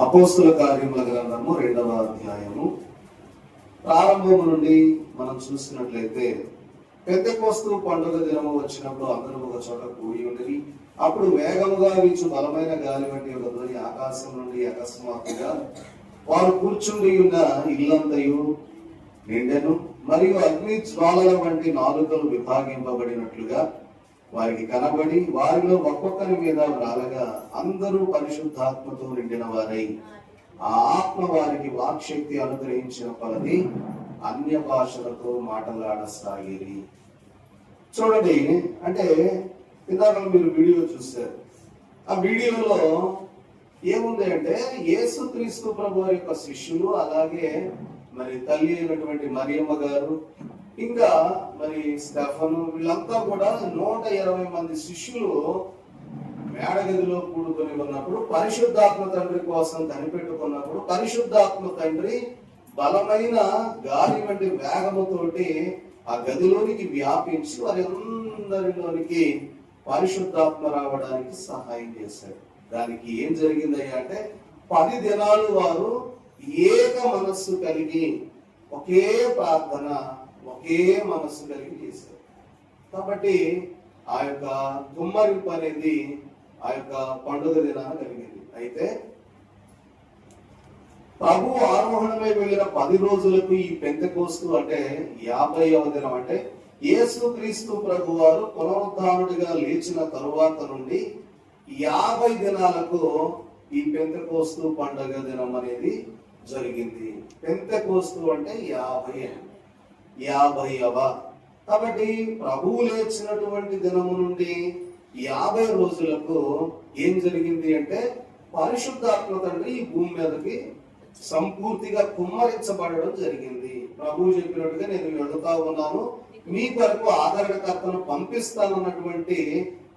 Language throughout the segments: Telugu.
అపోస్తుల కార్యముల గ్రంథము 2వ అధ్యాయము ప్రారంభము నుండి మనం చూసినట్లయితే, పెంతెకోస్తు పండుగ దినము వచ్చినప్పుడు అందరూ ఒక చోట కూడి ఉండి, అప్పుడు వేగముగా వీచు బలమైన గాలి వంటి ఒక ధ్వని ఆకాశం నుండి అకస్మాత్తుగా వారు కూర్చుండి ఉన్న ఇల్లంతయు నిండెను. మరియు అగ్ని జ్వాలల వంటి నాలుకలు విభాగింపబడినట్లుగా వారికి కనబడి, వారిలో ఒక్కొక్కరి మీద వ్రాలగా అందరూ పరిశుద్ధాత్మతో నిండిన వారై ఆ ఆత్మ వారికి వాక్శక్తి అనుగ్రహించిన కొలది అన్య భాషలతో మాటలాడసాగిరి. చూడండి, అంటే ఇందాక మీరు వీడియో చూశారు. ఆ వీడియోలో ఏముంది అంటే, యేసుక్రీస్తు ప్రభు యొక్క శిష్యులు, అలాగే మరి తల్లి అయినటువంటి మరియమ్మ గారు, ఇంకా మరి స్టెఫను, వీళ్ళంతా కూడా 120 మంది శిష్యులు మేడగదిలో కూడుకొని ఉన్నప్పుడు, పరిశుద్ధాత్మ తండ్రి కోసం కనిపెట్టుకున్నప్పుడు, పరిశుద్ధాత్మ తండ్రి బలమైన గాలి వంటి వేగముతోటి ఆ గదిలోనికి వ్యాపించి వారి అందరిలోనికి పరిశుద్ధాత్మ రావడానికి సహాయం చేశాడు. దానికి ఏం జరిగిందయ్యా అంటే, 10 దినాలు వారు ఏక మనస్సు కలిగి ఒకే ప్రార్థన, ఒకే మనస్సు కలిగి చేశారు. కాబట్టి ఆ యొక్క గుమ్మరింపు అనేది ఆ యొక్క పండుగ దినాన కలిగింది. అయితే ప్రభు ఆరోహణమై వెళ్ళిన 10 రోజులకు ఈ పెంతెకోస్తు అంటే 50వ దినం, అంటే యేసుక్రీస్తు ప్రభు వారు పునరుద్ధానుడిగా లేచిన తరువాత నుండి 50 దినాలకు ఈ పెంతెకోస్తు పండుగ దినం అనేది జరిగింది. పెంతెకోస్తు అంటే 50వ. కాబట్టి ప్రభువు లేచినటువంటి దినము నుండి 50 రోజులకు ఏం జరిగింది అంటే, పరిశుద్ధాత్మ తండ్రి ఈ భూమి మీదకి సంపూర్తిగా కుమ్మరించబడడం జరిగింది. ప్రభువు చెప్పినట్టుగా, నేను వెళుతా ఉన్నాను, మీ కొరకు ఆదరణకర్తను పంపిస్తానన్నటువంటి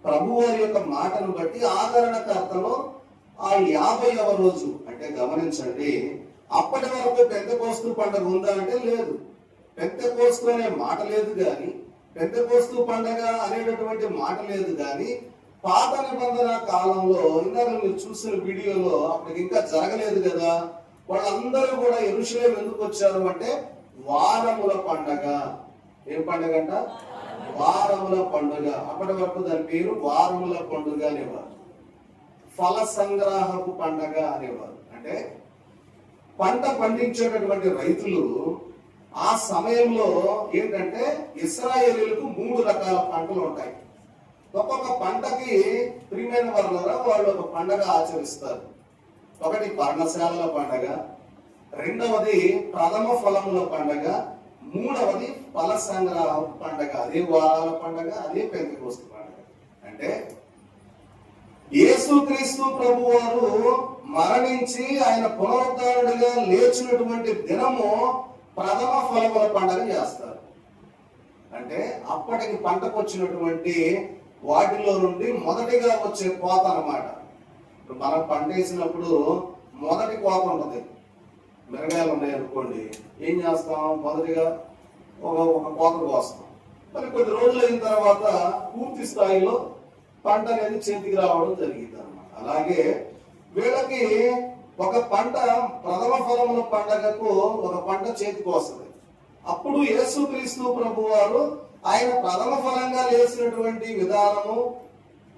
ప్రభు వారి యొక్క మాటను బట్టి ఆదరణకర్తను ఆ 50వ రోజు, అంటే గమనించండి, అప్పటి వరకు పెంతెకోస్తు పండుగ ఉందా అంటే లేదు. పెంతెకోస్తు అనే మాట లేదు కానీ, పెంతెకోస్తు పండుగ అనేటటువంటి మాట లేదు కానీ, పాత నిబంధన కాలంలో ఇందాక మీరు చూసిన వీడియోలో అప్పటికి ఇంకా జరగలేదు కదా. వాళ్ళందరూ కూడా యెరూషలేము ఎందుకు వచ్చారు అంటే, వారముల పండగ. ఏం పండుగ అంట? వారముల పండుగ. అప్పటి వరకు దాని పేరు వారముల పండుగ అనేవారు. ఫల సంగ్రహపు పండగ అనేవారు. అంటే పంట పండించేటటువంటి రైతులు ఆ సమయంలో ఏంటంటే, ఇశ్రాయేలీయులకు 3 రకాల పంటలు ఉంటాయి. ఒక్కొక్క పంటకి ప్రియమైన వాళ్ళు ఒక పండగ ఆచరిస్తారు. ఒకటి పర్ణశాలల పండగ, రెండవది ప్రథమ ఫలముల పండగ, మూడవది ఫల సంగ్రహ పండగ. అదే వారాల పండగ, అదే పెంతెకోస్తు పండగ. అంటే యేసుక్రీస్తు ప్రభు వారు మరణించి ఆయన పునరుద్ధానుడిగా లేచినటువంటి దినము ప్రథమ ఫలముల పండగ చేస్తారు. అంటే అప్పటికి పంటకు వచ్చినటువంటి వాటిలో నుండి మొదటిగా వచ్చే కోత అన్నమాట. ఇప్పుడు మనం పంట వేసినప్పుడు మొదటి కోత ఉంటుంది. మిరగాయలు ఉన్నాయి అనుకోండి, ఏం చేస్తాం? మొదటిగా ఒక కోత కోస్తాం. మరి కొద్ది రోజులు అయిన తర్వాత పూర్తి స్థాయిలో పంట అనేది చేతికి రావడం జరిగింది అన్నమాట. అలాగే వీళ్ళకి ఒక పంట, ప్రథమ ఫలముల పండగకు ఒక పంట చేతికి వస్తుంది. అప్పుడు యేసుక్రీస్తు ప్రభు వారు ఆయన ప్రథమ ఫలంగా లేచినటువంటి విధానము,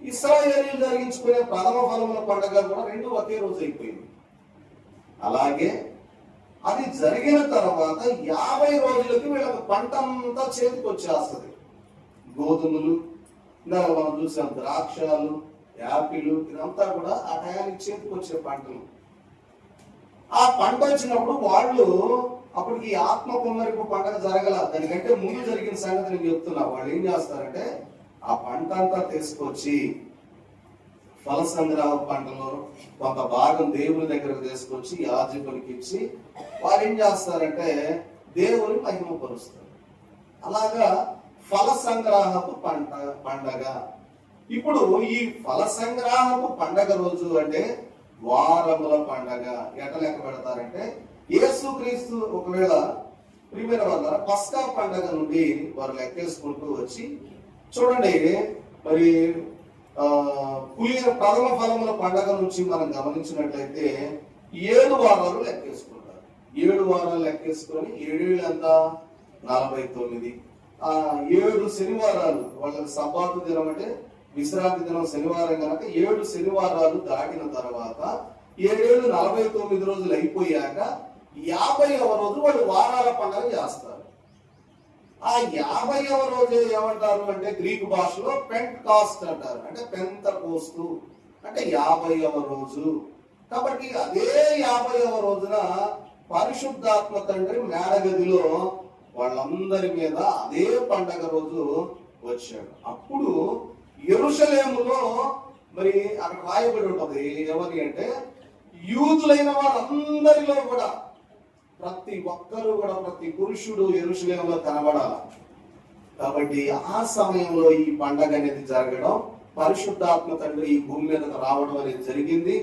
ఇశ్రాయేలీయులు జరిగించుకునే ప్రథమ ఫలముల పండగ కూడా 2 ఒకే రోజు అయిపోయింది. అలాగే అది జరిగిన తర్వాత 50 రోజులకి వీళ్ళకి పంట అంతా చేతికి వచ్చేస్తుంది. గోధుమలు, ఇందాక మనం చూసాం, ద్రాక్షలు, యాపిల్, ఇదంతా కూడా ఆ టయానికి చేతికి వచ్చే పంటలు. ఆ పంట వచ్చినప్పుడు వాళ్ళు, అప్పటికి ఆత్మ కుమ్మరింపు పండుగ జరగల, దానికంటే ముందు జరిగిన సంగతి నేను చెప్తున్నా. వాళ్ళు ఏం చేస్తారంటే, ఆ పంట అంతా తీసుకొచ్చి ఫల సంగ్రహ పంటలో కొంత భాగం దేవుని దగ్గరకు తీసుకొచ్చి యాజకునికి ఇచ్చి వారు ఏం చేస్తారంటే దేవుని మహిమపరుస్తారు. అలాగా ఫల సంగ్రహపు పండగ. ఇప్పుడు ఈ ఫల సంగ్రహపు పండగ రోజు అంటే వారముల పండగ. ఎట లెక్క పెడతారంటే, యేసుక్రీస్తు ఒకవేళ ప్రియమైన వాళ్ళ పస్కా పండగ నుండి వారు లెక్కేసుకుంటూ వచ్చి, చూడండి మరి ప్రథమ ఫలముల పండగ నుంచి మనం గమనించినట్లయితే 7 వారాలు లెక్కేసుకుంటారు. 7 వారాలు లెక్కేసుకొని 7 ఎంత 49. 7 శనివారాలు వాళ్ళకి సబ్బాతు దినం అంటే విశ్రాంతి దినం శనివారం కనుక 7 శనివారాలు దాటిన తర్వాత 7 49 రోజులు అయిపోయాక 50వ రోజు వాళ్ళు వారాల పండుగ చేస్తారు. ఆ 50వ రోజు ఏమంటారు అంటే గ్రీకు భాషలో పెంటకాస్ట్ అంటారు, అంటే పెంతకోస్తు అంటే 50వ రోజు. కాబట్టి అదే 50వ రోజున పరిశుద్ధాత్మ తండ్రి మేడగదిలో వాళ్ళందరి మీద అదే పండగ రోజు వచ్చాడు. అప్పుడు యెరూషలేములో మరి అక్కడ రాయబడి ఉంటది ఎవరి అంటే యూదులైన వాళ్ళందరిలో కూడా ప్రతి ఒక్కరు కూడా ప్రతి పురుషుడు యెరూషలేములో కనబడాలి. కాబట్టి ఆ సమయంలో ఈ పండగ అనేది జరగడం, పరిశుద్ధాత్మ తండ్రి ఈ భూమి మీదకు రావడం అనేది జరిగింది.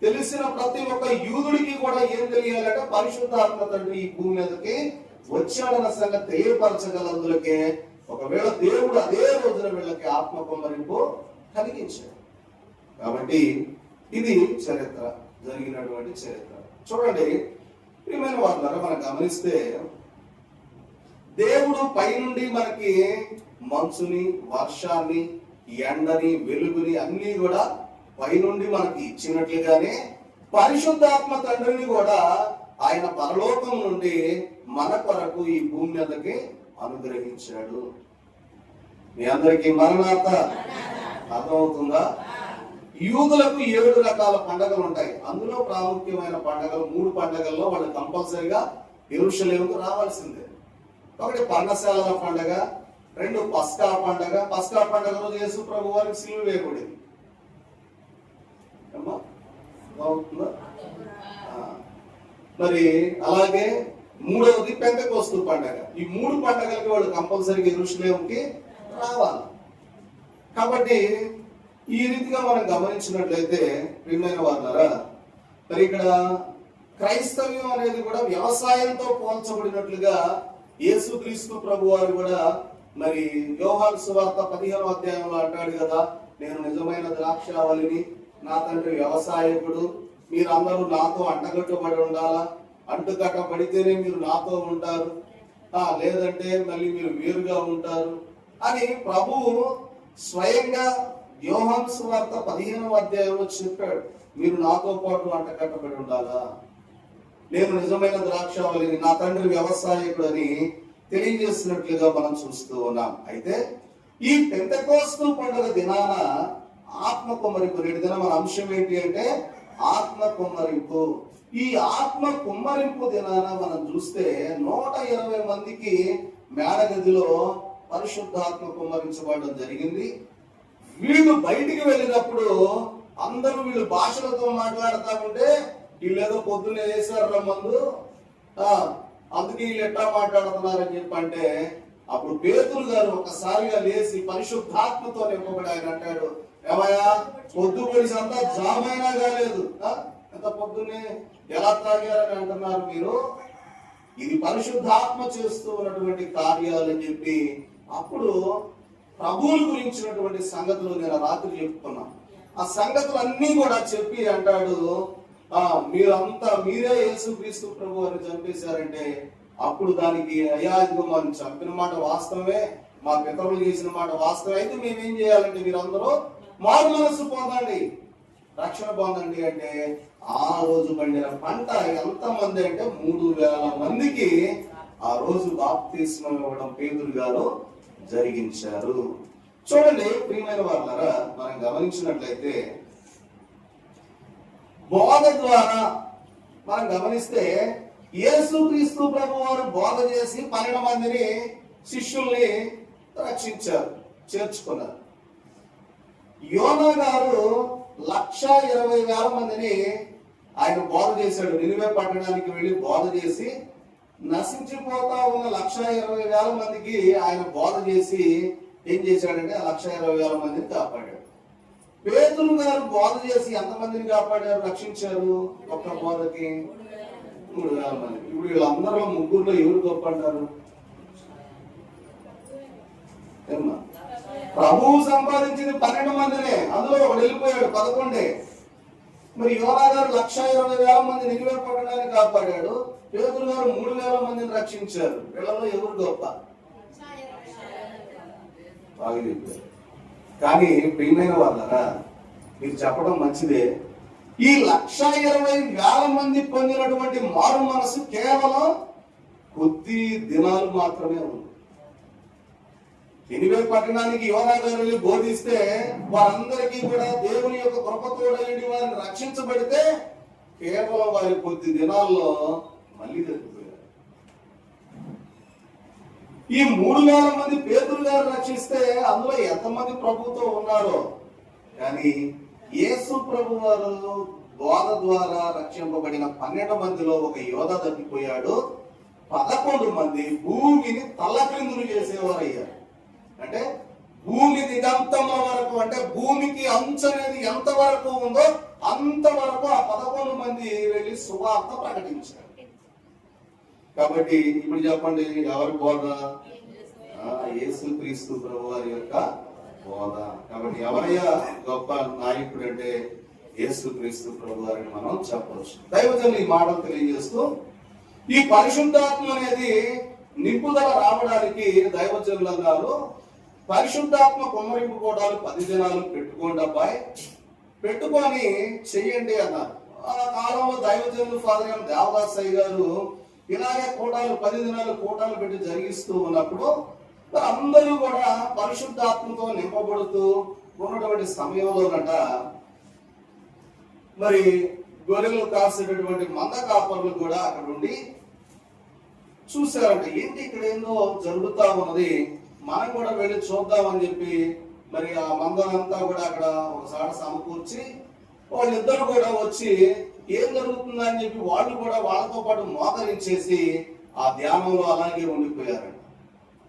తెలిసిన ప్రతి ఒక్క యూదుడికి కూడా ఏం తెలియాలంటే పరిశుద్ధాత్మ తండ్రి ఈ భూమి మీదకి వచ్చాడన్న సంగతి తెలియపరచగలందులకే ఒకవేళ దేవుడు అదే రోజున వీళ్ళకి ఆత్మ కుమ్మరింపు కలిగించాడు. కాబట్టి ఇది చరిత్ర, జరిగినటువంటి చరిత్ర. చూడండి ప్రియమైన వాళ్ళారా, మనం గమనిస్తే దేవుడు పైనుండి మనకి మంచుని, వర్షాన్ని, ఎండని, వెలుగుని అన్ని కూడా పైనుండి మనకి ఇచ్చినట్లుగానే పరిశుద్ధాత్మ తండ్రిని కూడా ఆయన పరలోకం నుండి మన కొరకు ఈ భూమి మీదకి అనుగ్రహించాడు. మీ అందరికీ మరణాత అర్థమవుతుందా? యూదులకు 7 రకాల పండుగలు ఉంటాయి. అందులో ప్రాముఖ్యమైన పండుగలు 3 పండుగల్లో వాళ్ళు కంపల్సరిగా యెరూషలేముకు రావాల్సిందే. ఒకటి పర్ణశాలల పండుగ, 2 పస్కా పండుగ. పస్కా పండుగ రోజు యేసు ప్రభు వారికి సిలువ వేయబడింది. మరి అలాగే 3వది పెంతెకోస్తు పండుగ. ఈ 3 పండుగలకి వాళ్ళు కంపల్సరీగా యెరూషలేముకి రావాలి. కాబట్టి ఈ రీతిగా మనం గమనించినట్లయితే ప్రియమైన వాళ్ళారా, మరి ఇక్కడ క్రైస్తవ్యం అనేది కూడా వ్యవసాయంతో పోల్చబడినట్లుగా యేసుక్రీస్తు ప్రభు వారు కూడా మరి యోహాను సువార్త 15వ అధ్యాయంలో అంటాడు కదా, నేను నిజమైన ద్రాక్షావళిని, నా తండ్రి వ్యవసాయకుడు, మీరందరూ నాతో అంటగట్టుబడి ఉండాలా, అంటుకట్టబడితేనే మీరు నాతో ఉంటారు, లేదంటే మళ్ళీ మీరు వేరుగా ఉంటారు అని ప్రభువు స్వయంగా యోహాను సువార్త 15వ అధ్యాయంలో చెప్పాడు. మీరు నాతో పాటు అంటకట్టబడి ఉండాలా, నేను నిజమైన ద్రాక్షావళిని, నా తండ్రి వ్యవసాయకుడు అని తెలియజేసినట్లుగా మనం చూస్తూ ఉన్నాం. అయితే ఈ పెంతెకోస్తు పండుగ దినాన ఆత్మ కుమ్మరింపు, నేటి దిన మన అంశం ఏంటి అంటే ఆత్మ కుమ్మరింపు. ఈ ఆత్మ కుమ్మరింపు దినాన మనం చూస్తే 120 మందికి మేడగదిలో పరిశుద్ధాత్మ కుమ్మరించబడడం జరిగింది. వీళ్ళు బయటికి వెళ్ళినప్పుడు అందరూ వీళ్ళు భాషలతో మాట్లాడుతూ ఉంటే వీళ్ళేదో పొద్దున్నే వేసారు రమ్మందు, అందుకే వీళ్ళు ఎట్టా మాట్లాడుతున్నారని చెప్పంటే అప్పుడు పేతురు గారు ఒకసారిగా లేచి పరిశుద్ధాత్మతో నింపబడి ఆయన అంటాడు, ఏమయ్యా పొద్దు పొడిసి అంతా జామైనా కాలేదు, ఎంత పొద్దున్నే ఎలా తాగారని అంటున్నారు మీరు, ఇది పరిశుద్ధాత్మ చేస్తూ ఉన్నటువంటి కార్యాలు అని చెప్పి అప్పుడు ప్రభువుల గురించినటువంటి సంగతులు నేను రాత్రి చెప్పుకున్నాను. ఆ సంగతులన్నీ కూడా చెప్పి అంటాడు, మీరే యేసుక్రీస్తు ప్రభు అని చంపేశారంటే అప్పుడు దానికి అయ్యా ఇదిగో మనం చంపిన మాట వాస్తవమే, మా పితరులు చేసిన మాట వాస్తవం, అయితే మేమేం చేయాలంటే మీరందరూ మారు మనస్సు పొందండి, రక్షణ పొందండి అంటే ఆ రోజు పండిన పంట ఎంతమంది అంటే 3000 మందికి ఆ రోజు బాప్తిస్మం ఇవ్వడం పేతురు గారు జరిగించారు. చూడండి ప్రియమైన వాళ్ళారా, మనం గమనించినట్లయితే బోధ ద్వారా మనం గమనిస్తే యేసుక్రీస్తు ప్రభు వారు బోధ చేసి 12 మందిని శిష్యుల్ని రక్షించారు, చేర్చుకున్నారు. యోనా గారు 120,000 మందిని ఆయన బోధ చేశాడు. నినివే పట్టణానికి వెళ్ళి బోధ చేసి నశించిపోతా ఉన్న 120,000 మందికి ఆయన బోధ చేసి ఏం చేశాడంటే ఆ 120,000 మందిని కాపాడాడు. పేతురు గారు బోధ చేసి ఎంతమందిని కాపాడారు, రక్షించారు? ఒక్క బోధకి 3,000 మంది. ఇప్పుడు వీళ్ళందరూ ముగ్గురులో ఎవరు గొప్ప అంటారు? ప్రభువు సంపాదించింది 12 మందినే, అందులో ఒకడు వెళ్ళిపోయాడు 11. మరి యోనా గారు 1,20,000 మంది నినివే పట్టణాన్ని కాపాడాడు, పేతురు గారు 3,000 మందిని రక్షించారు. వీళ్ళలో ఎవరు గొప్ప? బాగా చెప్పారు. కానీ ప్రియమైన వాళ్ళరా, మీరు చెప్పడం మంచిదే, ఈ 1,20,000 మంది పొందినటువంటి మారు మనసు కేవలం కొద్ది దినాలు మాత్రమే ఉంది. నినివే పట్టణానికి యోనా గారు వెళ్ళి బోధిస్తే వారందరికీ కూడా దేవుని యొక్క కృపతోడైన వారిని రక్షించబడితే కేవలం వారి కొద్ది దినాల్లో మళ్ళీ దొరికిపోయారు. ఈ 3,000 మంది పేతురు గారు రక్షిస్తే అందులో ఎంతమంది ప్రభుతో ఉన్నారో, కానీ యేసు ప్రభు వారు బోధ ద్వారా రక్షింపబడిన 12 మందిలో ఒక యోధ తప్పిపోయాడు. 11 మంది భూమిని తలక్రిందులు చేసేవారు అయ్యారు. అంటే భూమి దిగంతముల వరకు, అంటే భూమికి అంచు అనేది ఎంత వరకు ఉందో అంతవరకు ఆ 11 మంది వెళ్ళి సువార్త ప్రకటించారు. కాబట్టి ఇప్పుడు చెప్పండి, ఎవరి బోధ? యేసు క్రీస్తు ప్రభు వారి యొక్క బోధ. కాబట్టి ఎవరయ్యా గొప్ప నాయకుడు అంటే యేసు క్రీస్తు ప్రభు వారిని మనం చెప్పవచ్చు. దైవజనులు ఈ మాటలు తెలియజేస్తూ, ఈ పరిశుద్ధాత్మ అనేది నింపుదల రావడానికి దైవజనులు అన్నారు, పరిశుద్ధాత్మ కుమ్మరింపు కూడాలు 10 దినాలు పెట్టుకోండి అబ్బాయి, పెట్టుకొని చెయ్యండి అన్నారు. ఆ కాలంలో దైవజనులు ఫాదర్ దేవదాసయ్య గారు ఇలాగే కూటాలు 10 దినాలు కూటాలు పెట్టి జరిగిస్తూ ఉన్నప్పుడు అందరూ కూడా పరిశుద్ధాత్మతో నింపబడుతూ ఉన్నటువంటి సమయంలోనట మరి గొర్రెలు కాసేటటువంటి మంద కాపర్లు కూడా అక్కడ ఉండి చూశారంట, ఏంటి ఇక్కడ ఏందో జరుగుతా ఉన్నది, మనం కూడా వెళ్ళి చూద్దామని చెప్పి మరి ఆ మందనంతా కూడా అక్కడ ఒకసారి సమకూర్చి వాళ్ళిద్దరు కూడా వచ్చి ఏం జరుగుతుందని చెప్పి వాళ్ళు కూడా వాళ్ళతో పాటు మోకరించేసి ఆ ధ్యానంలో అలాగే ఉండిపోయారంట.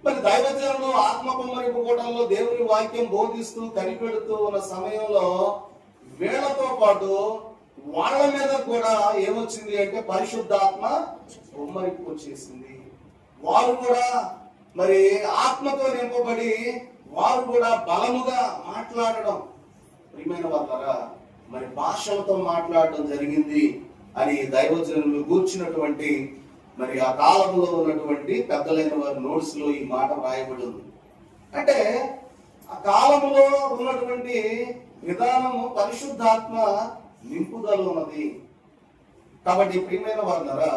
మరి దైవజనులు ఆత్మ కుమ్మరింపు కూటంలో దేవుని వాక్యం బోధిస్తూ కనిపెడుతూ ఉన్న సమయంలో వీళ్ళతో పాటు వాళ్ళ మీద కూడా ఏమొచ్చింది అంటే పరిశుద్ధాత్మ కుమ్మరింపు వచ్చేసింది. వారు కూడా మరి ఆత్మతో నింపబడి వారు కూడా బలముగా మాట్లాడడం, ప్రియమైన వాళ్ళరా మరి భాషలతో మాట్లాడడం జరిగింది అని దైవజనులు కూర్చున్నటువంటి మరి ఆ కాలంలో ఉన్నటువంటి పెద్దలైన వారి నోట్స్ లో ఈ మాట రాయబడి ఉంది. అంటే ఆ కాలంలో ఉన్నటువంటి విధానము పరిశుద్ధాత్మ నింపుదల ఉన్నది. కాబట్టి ప్రియమైన వాళ్ళరా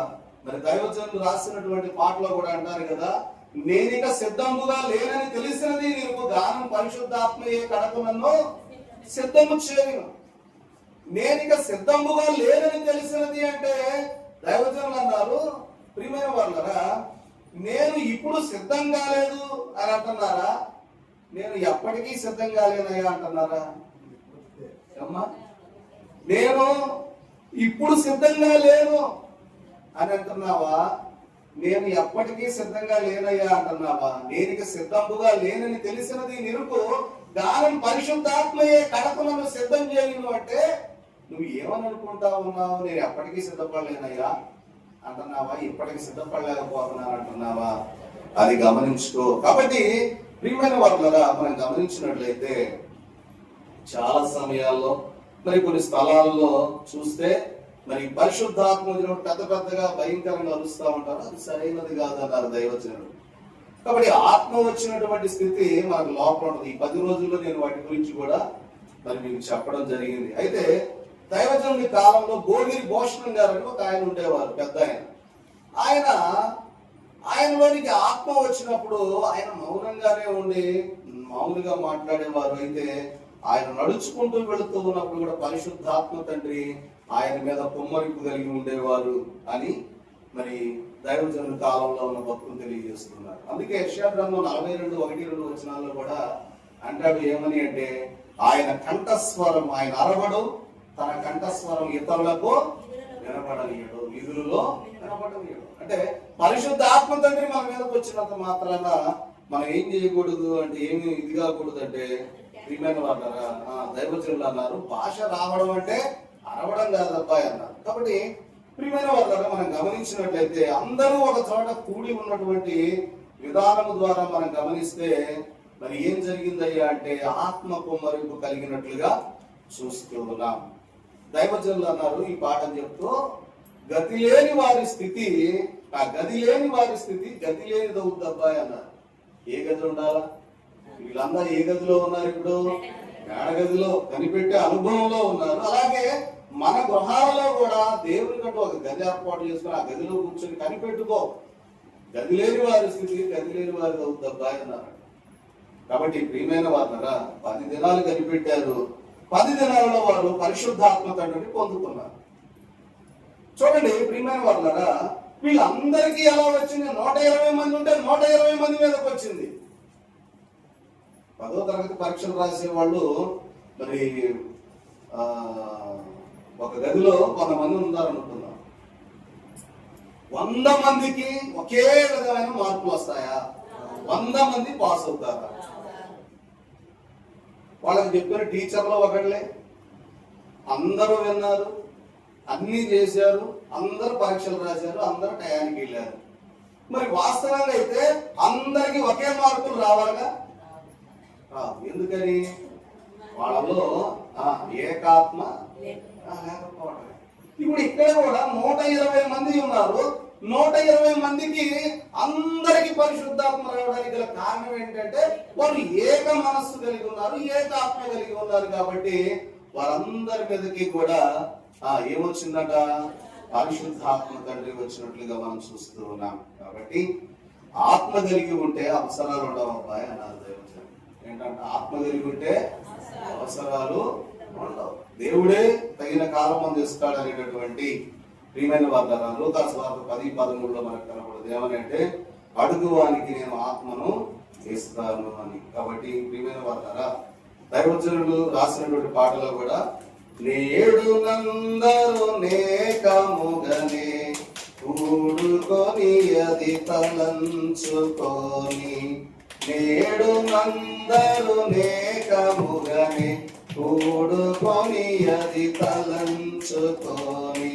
మరి దైవజనులు రాసినటువంటి పాటలో కూడా అంటారు కదా, నేనిక సిద్ధముగా లేనని తెలిసినది నీకు గానం పరిశుద్ధాత్మయే కడకు నన్ను సిద్ధము చేయను. నేనిక సిద్ధముగా లేనని తెలిసినది అంటే దైవజనులు అన్నారు, ప్రియమైన వాళ్ళరా నేను ఇప్పుడు సిద్ధం కాలేదు అని అంటున్నారా, నేను ఎప్పటికీ సిద్ధం కాలేనయ్యా అంటున్నారా? అమ్మా నేను ఇప్పుడు సిద్ధంగా లేను అని అంటున్నావా, నేను ఎప్పటికీ సిద్ధంగా లేనయ్యా అంటున్నావా? నేనిక సిద్ధంగా లేనని తెలిసినది నిరుకు గానం పరిశుద్ధాత్మయే కడపలను సిద్ధం చేయను అంటే నువ్వు ఏమని అనుకుంటా ఉన్నావు? నేను ఎప్పటికీ సిద్ధపడలేనయ్యా అంటున్నావా, ఇప్పటికీ సిద్ధపడలేకపోతున్నాను అంటున్నావా? అది గమనించుకో. కాబట్టి ప్రియమైన వాళ్ళరా మనం గమనించినట్లయితే చాలా సమయాల్లో మరి కొన్ని స్థలాల్లో చూస్తే మరి పరిశుద్ధాత్మ పెద్ద పెద్దగా భయంకరంగా అరుస్తూ ఉంటారు, అది సరైనది కాదన్నారు దైవజనుడు. కాబట్టి ఆత్మ వచ్చినటువంటి స్థితి మనకు లోపల ఉంటుంది. ఈ 10 రోజుల్లో నేను వాటి గురించి కూడా మరి మీకు చెప్పడం జరిగింది. అయితే దైవజనుడి కాలంలో గోగిరి భూషణం గారు అని ఒక ఆయన ఉండేవారు, పెద్ద ఆయన. ఆయనలోనికి ఆత్మ వచ్చినప్పుడు ఆయన మౌనంగానే ఉండి మామూలుగా మాట్లాడేవారు. అయితే ఆయన నడుచుకుంటూ వెళుతూ ఉన్నప్పుడు కూడా పరిశుద్ధాత్మ తండ్రి ఆయన మీద కుమ్మరింపు కలిగి ఉండేవారు అని మరి దైవజనుల కాలంలో ఉన్న భక్తులు తెలియజేస్తున్నారు. అందుకే యెషయా గ్రంథం 42:1-2 వచనాల్లో కూడా అంటాడు ఏమని అంటే, ఆయన కంఠస్వరం, ఆయన అరవడు, తన కంఠస్వరం ఇతరులకు వినపడనీయడు, వీధులలో వినపడనీయడు. అంటే పరిశుద్ధ ఆత్మ తండ్రి మన మీదకి వచ్చినంత మాత్రాన మనం ఏం చేయకూడదు అంటే, ఏమి ఇది కాకూడదు అంటే, ప్రియమైన వాళ్ళరా దైవజనులు అన్నారు భాష రావడం అంటే అరవడం కాదు అబ్బాయి అన్నారు. కాబట్టి ప్రియమైన వాళ్ళరా మనం గమనించినట్లయితే అందరూ ఒక చోట కూడి ఉన్నటువంటి విధానము ద్వారా మనం గమనిస్తే మరి ఏం జరిగిందయ్యా అంటే ఆత్మ కుమ్మరింపు కలిగినట్లుగా చూస్తూ ఉన్నాం. దైవజనులు అన్నారు ఈ పాఠం చెప్తూ, గతి లేని వారి స్థితి, ఆ గది లేని వారి స్థితి గతి లేనిది అవుద్దబ్బాయి అన్నారు. ఏ గది ఉండాలా? వీళ్ళందరూ ఏ గదిలో ఉన్నారు? ఇప్పుడు మేడగదిలో కనిపెట్టే అనుభవంలో ఉన్నారు. అలాగే మన గృహాలలో కూడా దేవుని కంటూ ఒక గది ఏర్పాటు చేసుకుని ఆ గదిలో కూర్చొని కనిపెట్టుకో. గది లేని వారి స్థితి గది లేని వారిది అవుద్దబ్బాయి అన్నారు. కాబట్టి ప్రియమైన వారులారా, 10 దినాలు కనిపెట్టారు. 10 దినాలలో వారు పరిశుద్ధాత్మ తండ్రిని పొందుకున్నారు. చూడండి ప్రియమైన వారులారా, వీళ్ళందరికీ ఎలా వచ్చింది? 120 మంది ఉంటే 120 మంది మీదకి వచ్చింది. 10వ తరగతి పరీక్షలు రాసే వాళ్ళు మరి ఒక గదిలో కొంతమంది ఉన్నారనుకుందాం. 100 మందికి ఒకే విధమైన మార్పులు వస్తాయా? 100 మంది పాస్ అవుతారా? వాళ్ళకి చెప్పిన టీచర్లు ఒకళ్ళే, అందరూ విన్నారు, అన్ని చేశారు, అందరూ పరీక్షలు రాశారు, అందరూ టయానికి వెళ్ళారు. మరి వాస్తవంగా అయితే అందరికి ఒకే మార్కులు రావాలిగా? ఎందుకని? వాళ్ళలో ఏకాత్మ లేకపోవడం. ఇప్పుడు ఇక్కడ కూడా 120 మంది ఉన్నారు. 120 మందికి అందరికి పరిశుద్ధాత్మ రావడానికి గల కారణం ఏంటంటే వారు ఏక మనస్సు కలిగి ఉన్నారు, ఏకాత్మ కలిగి ఉన్నారు. కాబట్టి వారందరి మీదకి కూడా ఏమొచ్చిందట? పరిశుద్ధాత్మ తండ్రి వచ్చినట్లుగా మనం చూస్తూ ఉన్నాం. కాబట్టి ఆత్మ కలిగి ఉంటే అవసరాలు ఉండవు అబ్బాయి అన్నారు దైవజనులు. ఏంటంటే ఆత్మ కలిగి ఉంటే అవసరాలు ఉండవు. దేవుడే తగిన కాలం అందిస్తాడు అనేటటువంటి ప్రియమైన వార్తలు లూకాసు వార్త 10:13 మనకు కనబడదు. ఏమనంటే అడుగువానికి నేను ఆత్మను ఇస్తాను అని. కాబట్టి ప్రియమైన వార్తరా, దైవజనులు రాసినటువంటి పాటలో కూడా నేడు నందరు నేకముగనే కూడుకొని అది తలంచుకొని, నేడు నందరు నేకముగనే కూడుకొని అది తలంచుకొని,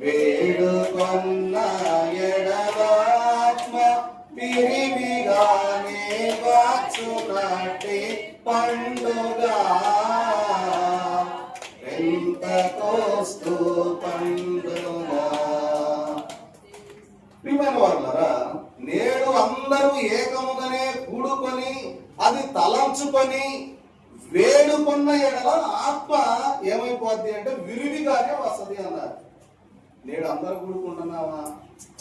వేడుకొన్న ఎడలాత్మ పిరివిగానే వచ్చునట్టి పండుగ పెంతెకోస్తు పండుగ. ప్రియమైన వారులారా, నేడు అందరూ ఏకముగానే కూడుకొని అది తలంచుకొని వేడుకున్న ఎడల ఆత్మ ఏమైపోద్ది అంటే విరివిగానే వస్తుంది అన్నారు. నేడు అందరూ కూడుకుంటున్నావా?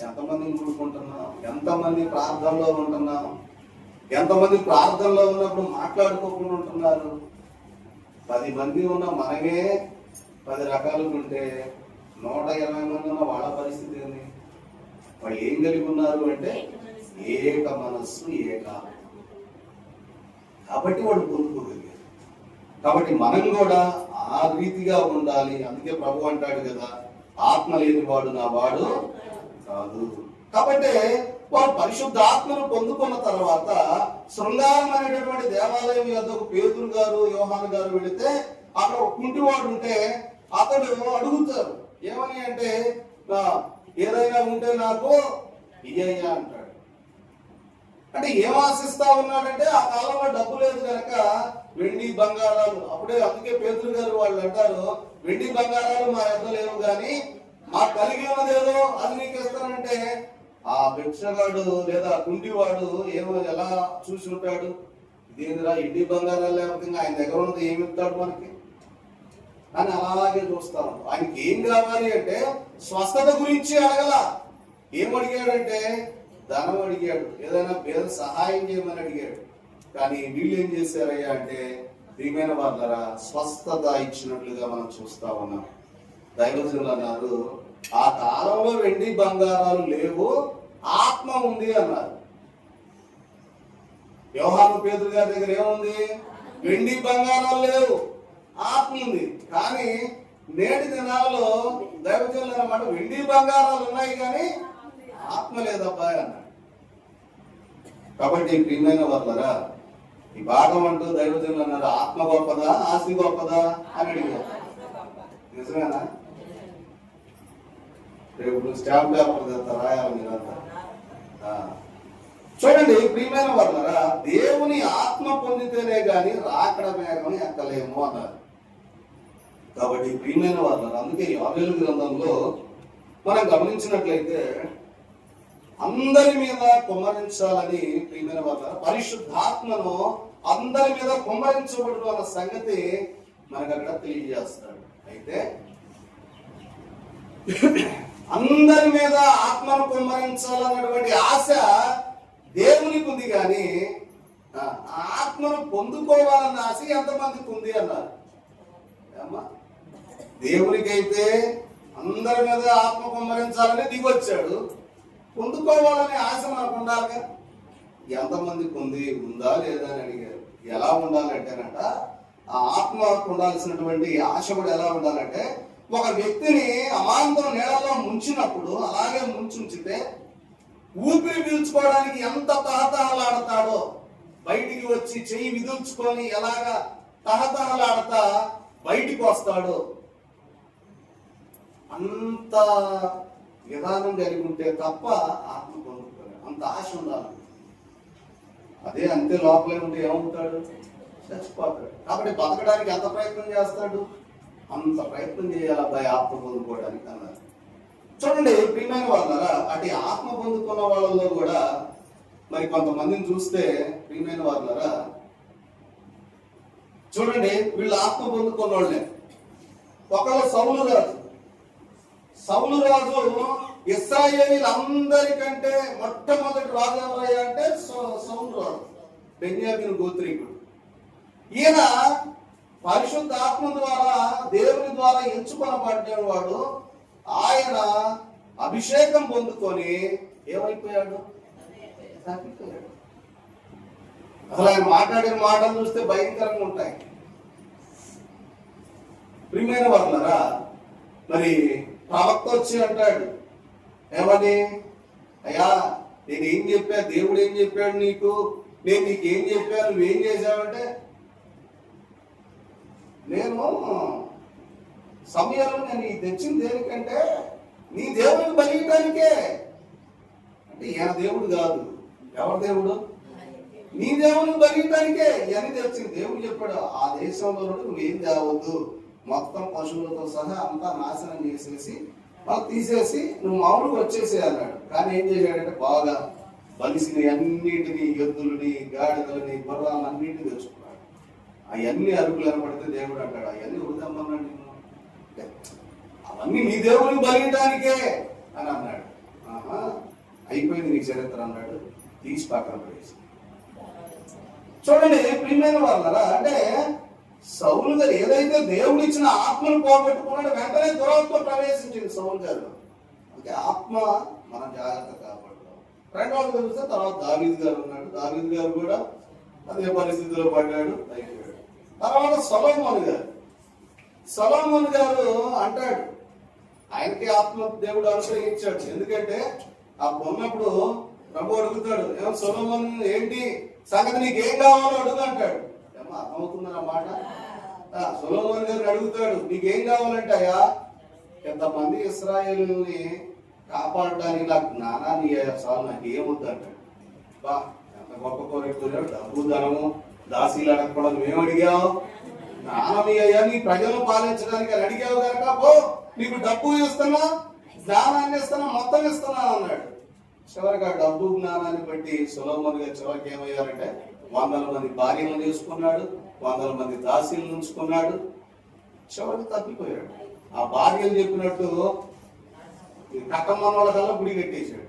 ఎంతమందిని కూడుకుంటున్నాం? ఎంతమంది ప్రార్థనలో ఉంటున్నాం? ఎంతమంది ప్రార్థనలో ఉన్నప్పుడు మాట్లాడుకోకుండా ఉంటున్నారు? 10 మంది ఉన్న మనమే 10 రకాలుగా ఉంటే 120 మంది ఉన్న వాళ్ళ పరిస్థితి ఏంది? వాళ్ళు ఏం కలిగి ఉన్నారు అంటే ఏక మనస్సు, ఏకాత్మ. కాబట్టి వాళ్ళు పొందుకోగలిగారు. కాబట్టి మనం కూడా ఆ రీతిగా ఉండాలి. అందుకే ప్రభు అంటాడు కదా, ఆత్మ లేని వాడు నా వాడు కాదు. కాబట్టి వారు పరిశుద్ధాత్మను పొందుకున్న తర్వాత శృంగారం అనేటటువంటి దేవాలయం యొద్దకు పేతురు గారు, యోహాను గారు వెళితే అక్కడ ఒక కుంటివాడు ఉంటే అతడు అడుగుతారు. ఏమని అంటే, ఏదైనా ఉంటే నాకు ఇయ్యయ్యా అంటాడు. అంటే ఏం ఆశిస్తా ఉన్నాడంటే ఆ కాలంలో డబ్బు లేదు కనుక వెండి బంగారాలు, అప్పుడే అందుకే పేతురు గారు వాళ్ళు అంటారు, వెండి బంగారాలు మా యొద్ద లేవు కానీ మాకు కలిగి ఉన్నదేదో అది నీకు ఇస్తానంటే ఆ భిక్షగాడు లేదా కుంటివాడు ఎలా చూసి ఉంటాడు? ఇదేందిరా ఇంటి బంగారాలు లేకపోతే ఆయన దగ్గర ఉన్నది ఏమి ఇస్తాడు మనకి అని అలాగే చూస్తాం. ఆయనకి ఏం కావాలి అంటే స్వస్థత గురించి అడగల. ఏం అడిగాడంటే ధనం అడిగాడు, ఏదైనా పేద సహాయం చేయమని అడిగాడు. కానీ వీళ్ళు ఏం చేశారయ్యా అంటే ప్రియమైన వాళ్ళరా స్వస్థత ఇచ్చినట్లుగా మనం చూస్తా ఉన్నాం. దైవజనులు అన్నారు, ఆ కాలంలో వెండి బంగారాలు లేవు, ఆత్మ ఉంది అన్నారు. యోహాను పేతురు గారి దగ్గర ఏముంది? వెండి బంగారాలు లేవు, ఆత్మ ఉంది. కానీ నేటి దినాల్లో దైవజనులు అన్నమాట వెండి బంగారాలు ఉన్నాయి కానీ ఆత్మ లేదబ్బా అన్నాడు. కాబట్టి ప్రియమైన వాళ్ళరా, ఈ భాగం అంటూ దైవజనులు అన్నారు, ఆత్మ గొప్పదా ఆస్తి గొప్పదా అని అడిగారు. నిజమేనా? రేపు స్టాంప్ పేపర్ రాయాలి మీరంతా. చూడండి ప్రియమైన వాళ్ళరా, దేవుని ఆత్మ పొందితేనే గాని రాకడ మేఘం ఎక్కలేము అన్నారు. కాబట్టి ప్రియమైన వాళ్ళు, అందుకే యోవేలు గ్రంథంలో మనం గమనించినట్లయితే అందరి మీద కుమ్మరించాలని, ప్రియమైన వాళ్ళ పరిశుద్ధాత్మను అందరి మీద కుమ్మరించబడును అన్న సంగతి మనకు అక్కడ తెలియజేస్తాడు. అయితే అందరి మీద ఆత్మను కుమ్మరించాలన్నటువంటి ఆశ దేవునికి ఉంది, కానీ ఆత్మను పొందుకోవాలన్న ఆశ ఎంతమందికి ఉంది అన్నారు. దేవునికైతే అందరి మీద ఆత్మ కుమ్మరించాలని దిగొచ్చాడు, పొందుకోవాలనే ఆశ మనకు ఉండాలిగా. ఎంతమందికి ఉందా లేదా అని అడిగారు. ఎలా ఉండాలంటేనట, ఆ ఆత్మకు ఉండాల్సినటువంటి ఆశ కూడా ఎలా ఉండాలంటే, ఒక వ్యక్తిని అమాంతం నీళ్ళలో ముంచినప్పుడు అలాగే ముంచుంచితే ఊపిరి పీల్చుకోవడానికి ఎంత తహతహలాడతాడో, బయటికి వచ్చి చెయ్యి విదుల్చుకొని ఎలాగా తహతహలాడతా బయటికి వస్తాడో అంత విధానం కలిగి ఉంటే తప్ప ఆత్మ పొందుకోలేదు. అంత ఆశ ఉండాలి. అదే అంతే లోపలే ఉంటే ఏమవుతాడు? చచ్చిపోతాడు. కాబట్టి బతకడానికి ఎంత ప్రయత్నం చేస్తాడు? అంత ప్రయత్నం చేయాలి అబ్బాయి ఆత్మ పొందుకోవడానికి అన్నారు. చూడండి ప్రియమైన వాళ్ళరా, అటు ఆత్మ పొందుకున్న వాళ్ళలో కూడా మరి కొంతమందిని చూస్తే, ప్రియమైన వాళ్ళరా చూడండి, వీళ్ళు ఆత్మ పొందుకున్న వాళ్ళే. ఒకళ్ళు సౌలు రాజు. సౌలు రాజు ఇశ్రాయేలీలందరికంటే మొట్టమొదటి రాజు ఎవరయ్యా అంటే సౌలు రాజు, బెన్యామీను గోత్రీకుడు. ఈయన పరిశుద్ధ ఆత్మ ద్వారా దేవుని ద్వారా ఎంచుకొనబడ్డవాడు. ఆయన అభిషేకం పొందుకొని ఏమైపోయాడు? తప్పిపోయాడు. అసలు ఆయన మాట్లాడిన మాటలు చూస్తే భయంకరంగా ఉంటాయి. ప్రియమైన వాళ్ళరా, మరి ప్రవక్త వచ్చి అంటాడు ఏమని, అయ్యా నేనేం చెప్పా, దేవుడు ఏం చెప్పాడు నీకు, నేను నీకేం చెప్పాను, నువ్వేం చేశావంటే, నేను సమయంలో నేను తెచ్చింది దేనికంటే నీ దేవుడిని బలియడానికే. అంటే ఈయన దేవుడు కాదు, ఎవరి దేవుడు? నీ దేవుని బలియడానికే ఇవన్నీ తెచ్చింది. దేవుడు చెప్పాడు, ఆ దేశంలో నువ్వేం తేవద్దు, మొత్తం పశువులతో సహా అంతా నాశనం చేసేసి వాళ్ళు తీసేసి నువ్వు మామూలుగా వచ్చేసే అన్నాడు. కానీ ఏం చేశాడంటే బాగా బలిసిని అన్నిటిని, ఎద్దులని, గాడిదలని, గుర్రాలను అన్నింటినీ తెచ్చుకున్నాడు. అవన్నీ అరుపులు అనబడితే దేవుడు అంటాడు, అవన్నీ వృద్ధమ్మన్నాడు నిన్ను, అవన్నీ నీ దేవుని బలియడానికే అని అన్నాడు. ఆహా, అయిపోయింది నీ చరిత్ర అన్నాడు, తీసి పక్కన పడేసి. చూడండి ప్రియమైన వాళ్ళరా, అంటే సౌలు గారు ఏదైతే దేవుడు ఇచ్చిన ఆత్మను పోగొట్టుకున్నాడు, వెంటనే దురాత్మ ప్రవేశించింది సౌలు గారు. అంటే ఆత్మ మనం జాగ్రత్త కాపాడుతాం. రెండవది చూస్తే తర్వాత దావీదు గారు ఉన్నాడు. దావీదు గారు కూడా అదే పరిస్థితిలో పడ్డాడు, అయిపోయాడు. తర్వాత సొలొమోను గారు అంటాడు, ఆయనకి ఆత్మ దేవుడు అనుగ్రహించాడు. ఎందుకంటే ఆ ఉన్నప్పుడు ప్రభు అడుగుతాడు, ఏమో సొలొమోను ఏంటి సంగతి, నీకేం కావాలో అడుగు అంటాడు. ఏమో అర్థమవుతుంది అన్నమాట. సొలొమోను గారిని అడుగుతాడు, నీకేం కావాలంటే, అయ్యా ఎంతమంది ఇశ్రాయేలుని కాపాడడానికి నాకు జ్ఞానాన్ని చాలు, నాకు ఏమొద్దు అంటాడు. బా ఎంత గొప్ప కోరికలు, డబ్బు ధనము దాసీలు అడగకుండా నువ్వేం అడిగావు? జ్ఞానం అయ్యా నీ ప్రజలను పాలించడానికి అని అడిగావు కనుక పో, నీకు డబ్బు ఇస్తున్నా, జ్ఞానాన్ని ఇస్తున్నా, మొత్తం ఇస్తున్నా అన్నాడు. చివరికి ఆ డబ్బు జ్ఞానాన్ని బట్టి సొలొమోను గారు చివరికి ఏమయ్యారంటే 100 మంది భార్యలను చేసుకున్నాడు, 100 మంది దాసీలను ఉంచుకున్నాడు. చివరికి తప్పిపోయాడు. ఆ భార్యలు చెప్పినట్టు కట్టమన్న వాళ్ళ కల్లా గుడి కట్టేశాడు.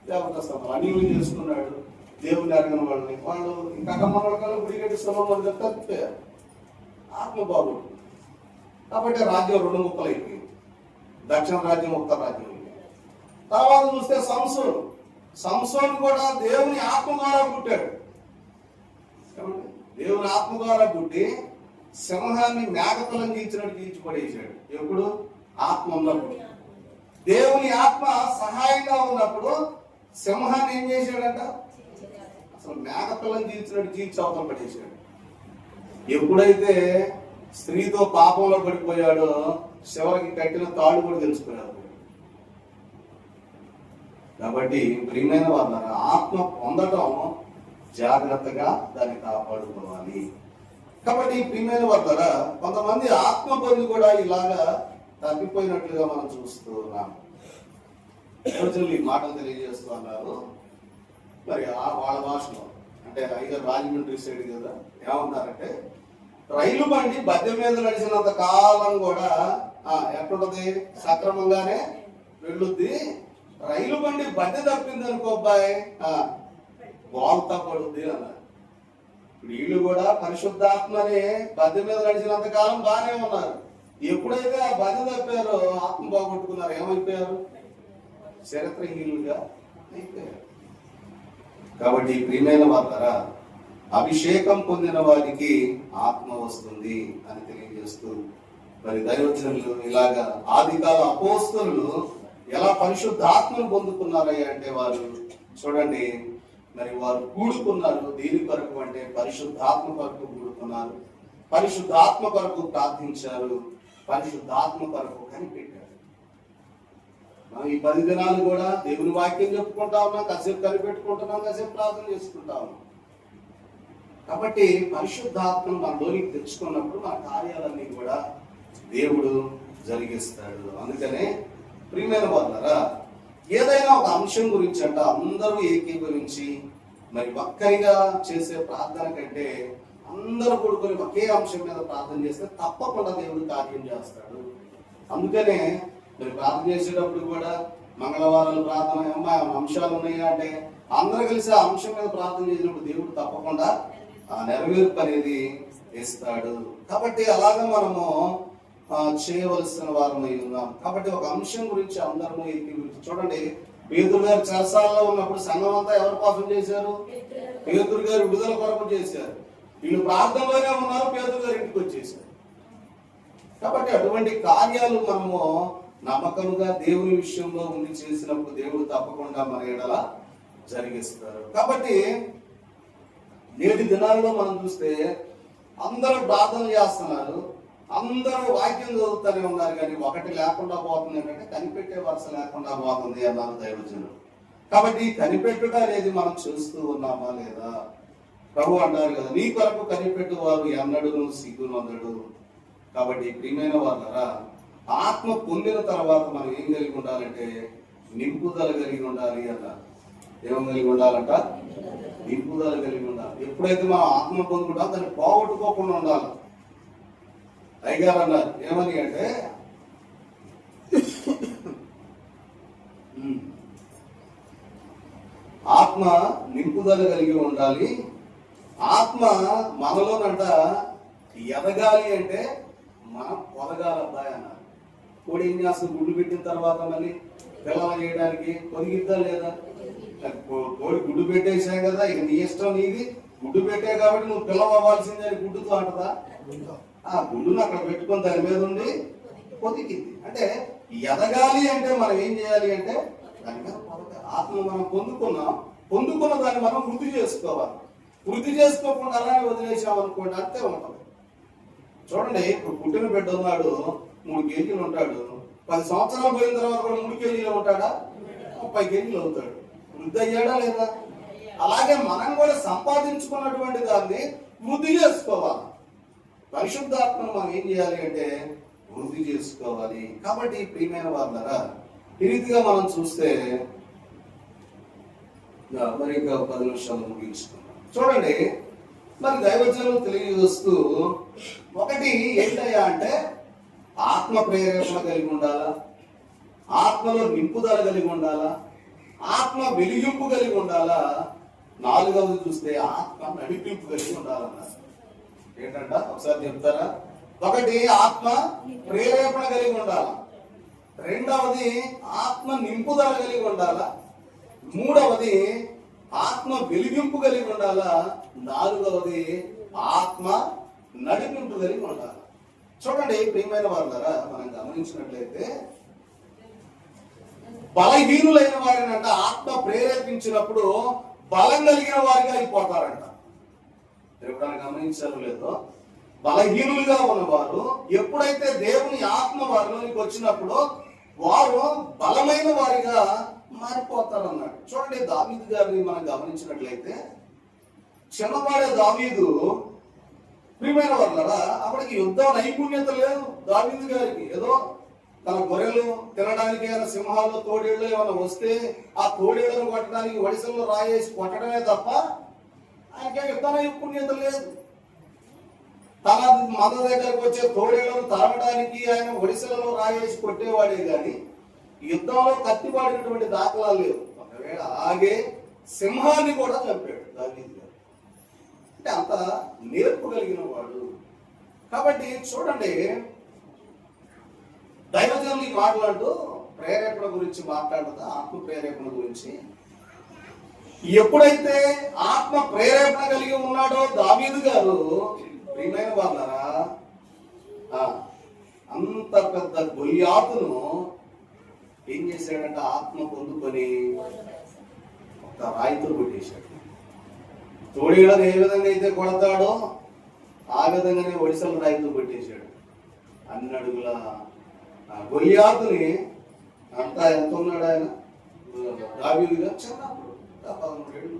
దేవత అన్యులు చేసుకున్నాడు, దేవుని అడిగిన వాళ్ళని, వాళ్ళు కట్టమన్న వాళ్ళ కల్లా గుడి కట్టి సొలొమోను గారు తప్పిపోయారు. ఆత్మ బాగుంది కాబట్టి రాజ్యం 2 ముక్కలు అయిపోయింది. దక్షిణ రాజ్యం, ఉత్తర రాజ్యం. తర్వాత చూస్తే సంసోను కూడా దేవుని ఆత్మ ద్వారా పుట్టాడు. దేవుని ఆత్మ ద్వారా పుట్టి సింహాన్ని మేకతలం గీల్చినట్టు గీల్చిపడేశాడు. ఎప్పుడు? ఆత్మ ఉన్నప్పుడు. దేవుని ఆత్మ సహాయంగా ఉన్నప్పుడు సింహాన్ని ఏం చేశాడంట? అసలు మేకతలం గీల్చినట్టు గీల్చి అవతల పడేశాడు. ఎప్పుడైతే స్త్రీతో పాపంలో పడిపోయాడో చివరికి కట్టిన తాడు కూడా తెలుసుకున్నాడు. కాబట్టి ప్రియమైన వాళ్ళ ఆత్మ పొందటం జాగ్రత్తగా దాన్ని కాపాడుకోవాలి. కాబట్టి ప్రియమైన వార్తరా కొంతమంది ఆత్మ పొంది కూడా ఇలాగా తప్పిపోయినట్లుగా మనం చూస్తూ ఉన్నాం. ప్రజలు ఈ మాటలు తెలియజేస్తూ అన్నారు. మరి వాళ్ళ భాషలో అంటే ఐదర్ రాజమండ్రి సైడ్ కదా ఏమన్నారంటే, రైలు బండి బద్దె మీద నడిచినంత కాలం కూడా ఎట్లుంటది, సక్రమంగానే వెళ్ళుద్ది. రైలు బండి బద్దె తప్పింది అనుకో అబ్బాయి బోల్తా పడుద్ది అన్నారు. వీళ్ళు కూడా పరిశుద్ధాత్మని బద్దె మీద నడిచినంత కాలం బాగానే ఉన్నారు. ఎప్పుడైతే ఆ బద్దె తప్పారో ఆత్మ బాగొట్టుకున్నారు, ఏమైపోయారు, చరిత్రహీనులుగా అయిపోయారు. కాబట్టి ప్రియమైన వార్తరా అభిషేకం పొందిన వారికి ఆత్మ వస్తుంది అని తెలియజేస్తూ మరి దైవజనులు ఇలాగా ఆదికాల అపోస్తలులు ఎలా పరిశుద్ధాత్మను పొందుకున్నారయ్యా అంటే వారు చూడండి, మరి వారు కూడుకున్నారు. దీని కొరకు అంటే పరిశుద్ధాత్మ కొరకు కూడుకున్నారు, పరిశుద్ధాత్మ కొరకు ప్రార్థించారు, పరిశుద్ధాత్మ కొరకు కనిపెట్టారు. మనం ఈ 10 దినాలు కూడా దేవుని వాక్యం చెప్పుకుంటా ఉన్నాం, కాసేపు కనిపెట్టుకుంటున్నాం, కాసేపు ప్రార్థన చేసుకుంటా ఉన్నాం. కాబట్టి పరిశుద్ధాత్మను మనలోనికి తెచ్చుకున్నప్పుడు మన కార్యాలన్నీ కూడా దేవుడు జరిగిస్తాడు. అందుకనే ప్రియమైన వాళ్ళరా ఏదైనా ఒక అంశం గురించి అంట అందరూ ఏకీభవించి మరి ఒక్కరిగా చేసే ప్రార్థన కంటే అందరూ కూడుకొని ఒకే అంశం మీద ప్రార్థన చేస్తే తప్పకుండా దేవుడు కార్యం చేస్తాడు. అందుకనే మరి ప్రార్థన చేసేటప్పుడు కూడా మంగళవారాలు ప్రార్థన ఏమన్నా అంశాలు ఉన్నాయా అంటే అందరూ కలిసి ఆ అంశం మీద ప్రార్థన చేసినప్పుడు దేవుడు తప్పకుండా ఆ నెరవేర్పు అనేది ఇస్తాడు. కాబట్టి అలాగా మనము చేయవలసిన వారమై ఉన్నాం. కాబట్టి ఒక అంశం గురించి అందరము గురించి చూడండి, పేతురు గారు చెరసాలలో ఉన్నప్పుడు సంఘం అంతా ఎవరి కోసం చేశారు, పేతురు గారు విడుదల కొరకు చేశారు. వీళ్ళు ప్రార్థనలోనే ఉన్నారు, పేతురు గారు ఇంటికి వచ్చేసారు. కాబట్టి అటువంటి కార్యాలు మనము నమ్మకంగా దేవుని విషయంలో ఉండి చేసినప్పుడు దేవుడు తప్పకుండా మన ఎడల జరిగిస్తారు. కాబట్టి నేటి దినాల్లో మనం చూస్తే అందరూ ప్రార్థన చేస్తున్నారు, అందరూ వాక్యం చదువుతూనే ఉన్నారు, కానీ ఒకటి లేకుండా పోతుంది ఏంటంటే కనిపెట్టే వరుస లేకుండా పోతుంది అన్నారు దైవజనులు. కాబట్టి కనిపెట్టుట అనేది మనం చూస్తూ ఉన్నామా లేదా? ప్రభు అంటారు కదా, నీ కొరకు కనిపెట్టు వారు ఎన్నడూ సిగ్గునందడు. కాబట్టి ప్రియమైన వాళ్ళరా ఆత్మ పొందిన తర్వాత మనం ఏం కలిగి ఉండాలంటే నింపుదల కలిగి ఉండాలి అన్నారు. ఏం కలిగి ఉండాలంట? నింపుదల కలిగి ఉండాలి. ఎప్పుడైతే మనం ఆత్మ పొందుకుంటాం దాన్ని పోగొట్టుకోకుండా ఉండాలి. అయ్యగారు అన్నారు ఏమని అంటే, ఆత్మ నింపుదల కలిగి ఉండాలి. ఆత్మ మనలోనంట ఎదగాలి అంటే మనం పొదగాలి అబ్బాయి అన్నారు. కోడి ఏం చేస్తుంది, గుడ్డు పెట్టిన తర్వాత మళ్ళీ పిల్లలు చేయడానికి పొదిగిద్దా లేదా? కోడి గుడ్డు పెట్టేసాం కదా, ఇక నీ ఇష్టం నీది, గుడ్డు పెట్టే కాబట్టి నువ్వు పిల్లలు అవ్వాల్సిందే గుడ్డుతో అంటదా? ఆ గుడ్డును అక్కడ పెట్టుకొని దాని మీద ఉండి పొదిగింది. అంటే ఎదగాలి అంటే మనం ఏం చేయాలి అంటే దాని మీద పొదగాలి. ఆత్మ మనం పొందుకున్న దాన్ని మనం వృద్ధి చేసుకోవాలి. వృద్ధి చేసుకోకుండా అలాగే వదిలేసాం అనుకోండి అంతే ఉంటుంది. చూడండి, ఇప్పుడు పుట్టిన బిడ్డ ఉన్నాడు, 3 కేజీలు ఉంటాడు, 10 సంవత్సరాలు పోయిన తర్వాత కూడా 3 కేజీలు ఉంటాడా? 30 కేజీలు అవుతాడు. వృద్ధి అయ్యాడా లేదా? అలాగే మనం కూడా సంపాదించుకున్నటువంటి దాన్ని వృద్ధి చేసుకోవాలి. పరిశుద్ధాత్మను మనం ఏం చేయాలి అంటే వృద్ధి చేసుకోవాలి. కాబట్టి ప్రియమైన వాళ్ళరా ఈ రీతిగా మనం చూస్తే మరి ఇంకా 10 నిమిషాలు ముగించుకున్నాం. చూడండి, మరి దైవజనులు తెలియజేస్తూ ఒకటి ఏంటయ్యా అంటే ఆత్మ ప్రేరేపణ కలిగి ఉండాలా, ఆత్మలో నింపుదల కలిగి ఉండాలా, ఆత్మ వెలిగింపు కలిగి ఉండాలా, 4వది చూస్తే ఆత్మ నడిపింపు కలిగి ఉండాలన్నారు. ఏంటంట ఒకసారి చెప్తారా? ఒకటి ఆత్మ ప్రేరేపణ కలిగి ఉండాలా, 2వది ఆత్మ నింపుదల కలిగి ఉండాలా, 3వది ఆత్మ వెలిగింపు కలిగి ఉండాలా, 4వది ఆత్మ నడిపింపు కలిగి ఉండాలి. చూడండి ప్రియమైన వాళ్ళరా, మనం గమనించినట్లయితే బలహీనులైన వారిని అంట ఆత్మ ప్రేరేపించినప్పుడు బలం కలిగిన వారిగా అయిపోతారంట. ఎప్పుడైనా గమనించారో లేదో, బలహీనులుగా ఉన్నవారు ఎప్పుడైతే దేవుని ఆత్మ వారిలోనికి వచ్చినప్పుడు వారు బలమైన వారిగా మారిపోతారన్నాడు. చూడండి, దావీదు గారిని మనం గమనించినట్లయితే చిన్నవాడే దావీదు ప్రియమైన వాళ్ళరా, అప్పటికి యుద్ధ నైపుణ్యత లేదు దావీదు గారికి. ఏదో తన గొర్రెలు తినడానికి ఏమైనా సింహాలు తోడేళ్ళు ఏమైనా వస్తే ఆ తోడేళ్లను కొట్టడానికి వడిసల్లో రాయేసి కొట్టడమే తప్ప ఆయనకే యుద్ధ నైపుణ్యత లేదు. తన మద దగ్గరకు వచ్చే తోడేళ్లను తరగడానికి ఆయన ఒడిశలలో రాయేసి కొట్టేవాడే గాని యుద్ధంలో కత్తిపాడినటువంటి దాఖలాలు లేవు. ఒకవేళ అలాగే సింహాన్ని కూడా చంపాడు దావీదు గారు. అంటే అంత నేర్పు కలిగిన వాడు. కాబట్టి చూడండి, దైవజనులు మాట్లాడుతూ ప్రేరేపణ గురించి మాట్లాడుతా, ఆత్మ ప్రేరేపణ గురించి. ఎప్పుడైతే ఆత్మ ప్రేరేపణ కలిగి ఉన్నాడో దావీదు గారు, ప్రియమైన వాళ్ళరా, అంత పెద్ద గొల్యాతును ఏం చేశాడంటే ఆత్మ పొందుకొని ఒక రాయితో కొట్టేశాడు. తోడేళ్ళని ఏ విధంగా అయితే కొడతాడో ఆ విధంగానే ఒడిశల రాయితో కొట్టేశాడు. 2 అడుగుల గొల్యాతుని అంతా ఎంత ఉన్నాడు ఆయన దావీదుగా చిన్నప్పుడు 13 ఏళ్ళు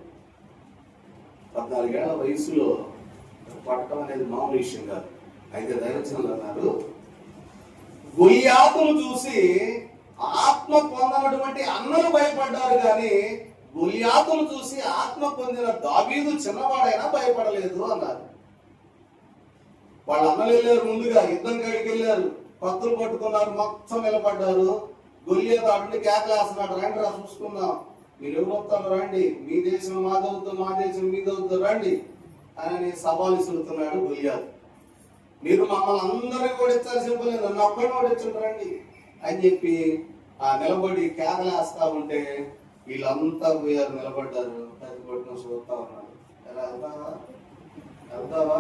14 ఏళ్ల వయసులో పట్టడం అనేది మామూలు విషయం కాదు. అయితే దైవజనులు అన్నారు, గొల్యాతును చూసి ఆత్మ పొందినటువంటి అన్నలు భయపడ్డారు కానీ గొల్యాతును చూసి ఆత్మ పొందిన దావీదు చిన్నవాడైనా భయపడలేదు అన్నారు. వాళ్ళ అన్నలు వెళ్ళారు, ముందుగా యుద్ధం కాడికి వెళ్ళారు, కత్తులు పట్టుకున్నారు, మొత్తం నిలబడ్డారు. గొల్యాతు అటు కేకలేస్తున్నాడు, రండి రా చూసుకుందాం, మీరు ఎవరు వస్తారు రండి, మీ దేశం మాదవుద్దు, మా దేశం మీదవుద్దు రండి అని సవాలు ఇస్తున్నాడు గొల్యాతు. మీరు మమ్మల్ని అందరినీ ఓడించాల్సి చెప్పలేదు, నన్ను ఒక్కడిని ఓడించుంటారండి అని చెప్పి నిలబడి కేకలేస్తా ఉంటే వీళ్ళంతా పోయారు, నిలబడ్డారు, అది కొట్టిన చూస్తా ఉన్నారు. ఎలా వెళ్తావా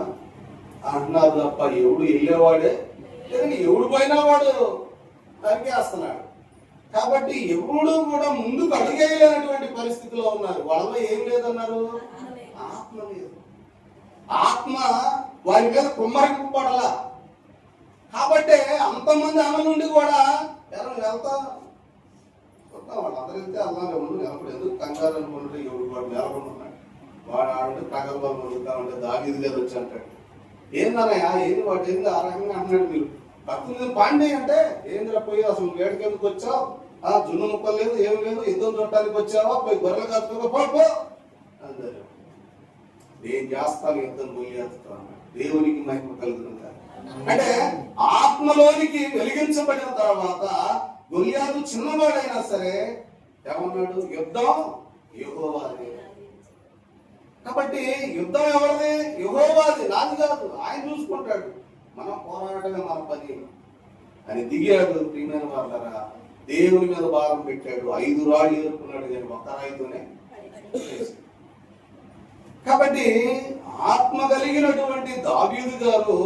అంటున్నారు తప్ప ఎవడు వెళ్ళేవాడే లేదని ఎవడు పోయినా వాడు నరికేస్తున్నాడు. కాబట్టి ఎవడు కూడా ముందుకు అడిగేయలేనటువంటి పరిస్థితిలో ఉన్నారు. వాళ్ళలో ఏం లేదన్నారు, ఆత్మ లేదు. ఆత్మ వారి మీద కుమ్మరింపబడలా. కాబట్టి అంతమంది అన్నలుండి కూడా వెళ్తాం వాళ్ళందరూ వెళ్తే అల్లానే ఉండు, నిలబడి ఎందుకు కంగారు అనుకుంటే ఎవడు వాడు నిలబడి ఉన్నాడు. వాడు ఆడుంటే ప్రగల్భాలు పొందుతా ఉంటే దావీదు గారు వచ్చి అంటాడు, ఏందన్నయ్యా ఏంది వాడు ఏంది ఆ రకంగా అంటున్నాడు. మీరు భక్తులు పాండే అంటే ఏందిరా పోయి అసలు వేడికి ఎందుకు వచ్చావు, జున్ను ముక్కలు లేదు ఏం లేదు, యుద్ధం చూడటానికి వచ్చావా, పోయి గొర్రెలు కాచుకో పో అందరు. నేను చేస్తాను యుద్ధం పోయేస్తాను, దేవునికి మహిమ కలుగుతుంది. అంటే ఆత్మలోనికి వెలిగించబడిన తర్వాత గొల్యాతు చిన్నవాడైనా సరే ఏమన్నాడు, యుద్ధం యెహోవాది. కాబట్టి యుద్ధం ఎవరిది, యెహోవాది, నాది కాదు, ఆయన చూసుకుంటాడు, మనం పోరాడమే మన పని అని దిగాడు. ప్రియమైన వాళ్ళరా, దేవుని మీద భారం పెట్టాడు. 5 రాళ్ళు ఎదుర్కొన్నాడు కానీ ఒక్క రాయితోనే. కాబట్టి ఆత్మ కలిగినటువంటి దావీదు గారు